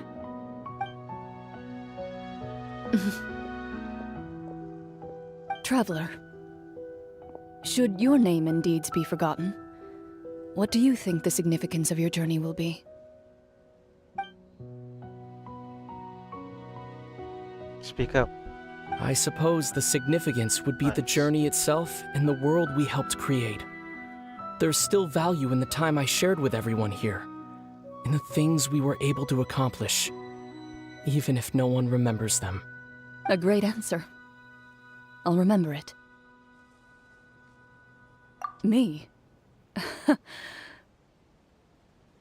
Traveler, should your name and deeds be forgotten, what do you think the significance of your journey will be? Speak up. I suppose the significance would be the journey itself and the world we helped create. There's still value in the time I shared with everyone here, in the things we were able to accomplish, even if no one remembers them. A great answer. I'll remember it. Me?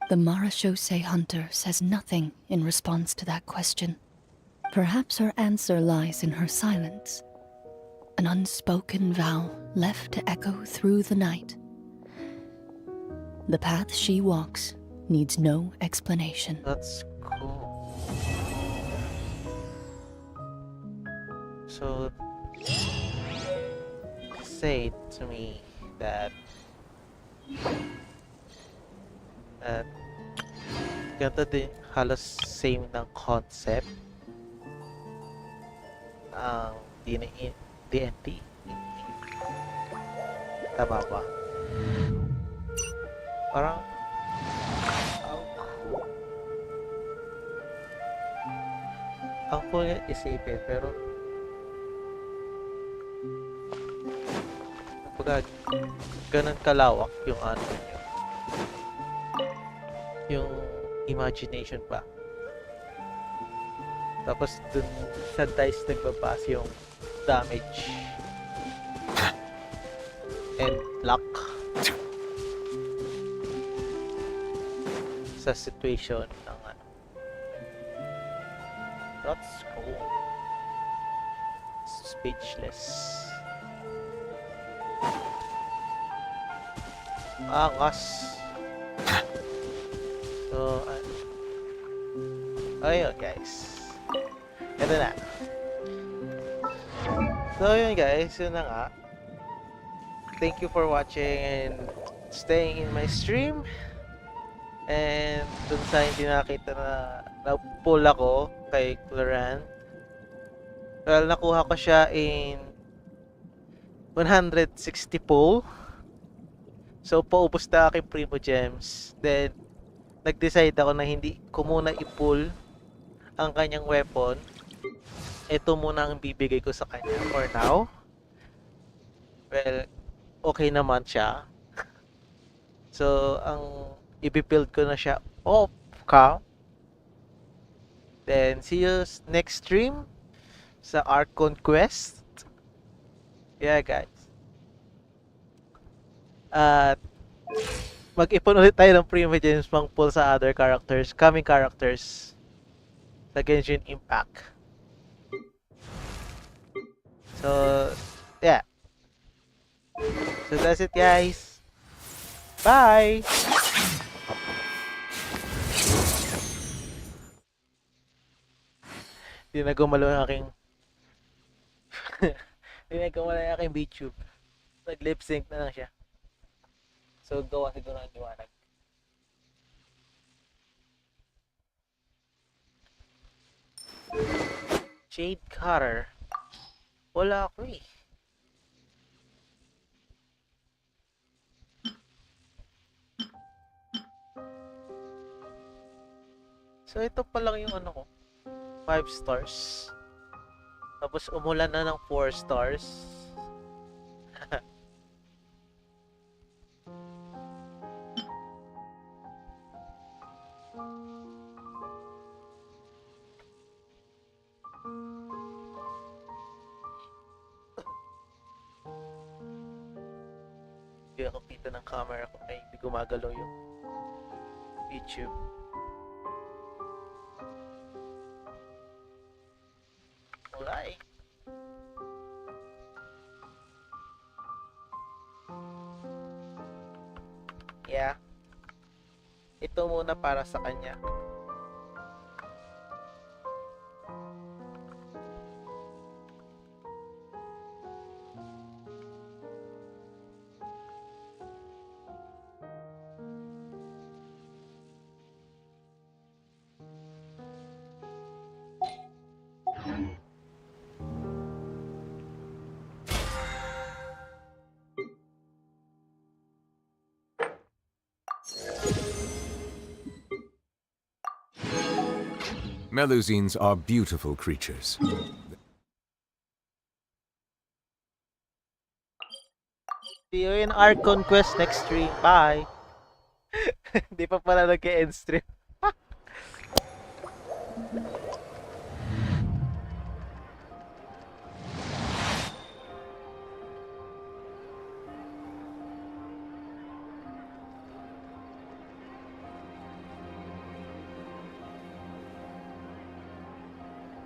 The Marachose hunter says nothing in response to that question. Perhaps her answer lies in her silence. An unspoken vow left to echo through the night. The path she walks needs no explanation. That's cool. So, say to me that ganito din halos same ng concept ang DNT. Tama ba? Parang ang cool niya isipin, pero kapag ganun kalawak yung ano niyo, yung imagination ba. Tapos dun sa dice nagbabase yung damage and luck sa situation ng ano. That's cool. Speechless. Angas. So, ayun guys. Ito na. So yun guys, yun na nga. Thank you for watching and staying in my stream. And dun sa hindi nakita na pull ako kay Clorinde. Well, nakuha ko siya in 160 pull. So paubos na aking Primo Gems. Then nag-decide ako na hindi ko muna i-pull ang kanyang weapon. Ito muna ang bibigay ko sa kanya for now. Well, okay naman siya. So, ang i-build ko na siya off cam. Then, see you next stream sa Ark Conquest. Yeah, guys. At mag-ipon ulit tayo ng Primo Gems pang pull sa other characters, coming characters sa Genshin Impact. So, yeah. So that's it, guys. Bye! Hindi na gumalaw ang aking... Hindi na gumalaw ang aking VTube. Nag-lip sync na lang siya. So, gawa siguro ang liwanag. Shade cutter. Wala ako eh. So, ito pa lang yung ano ko. 5 stars. Tapos, umulan na ng 4 stars. Hindi ako kita ng camera ko kaya hindi gumagalaw yung YouTube. Wala eh. Yeah. Ito muna para sa kanya. Melusines are beautiful creatures. See you in our conquest next stream. Bye! Hindi pa pala nag-end stream.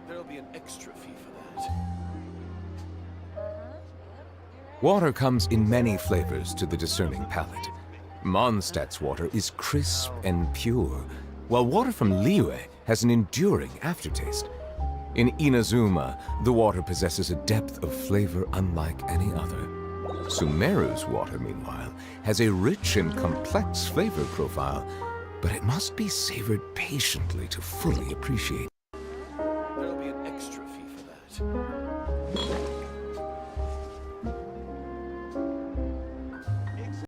There'll be an extra fee for that. Water comes in many flavors to the discerning palate. Mondstadt's water is crisp and pure, while water from Liyue has an enduring aftertaste. In Inazuma, the water possesses a depth of flavor unlike any other. Sumeru's water, meanwhile, has a rich and complex flavor profile, but it must be savored patiently to fully appreciate.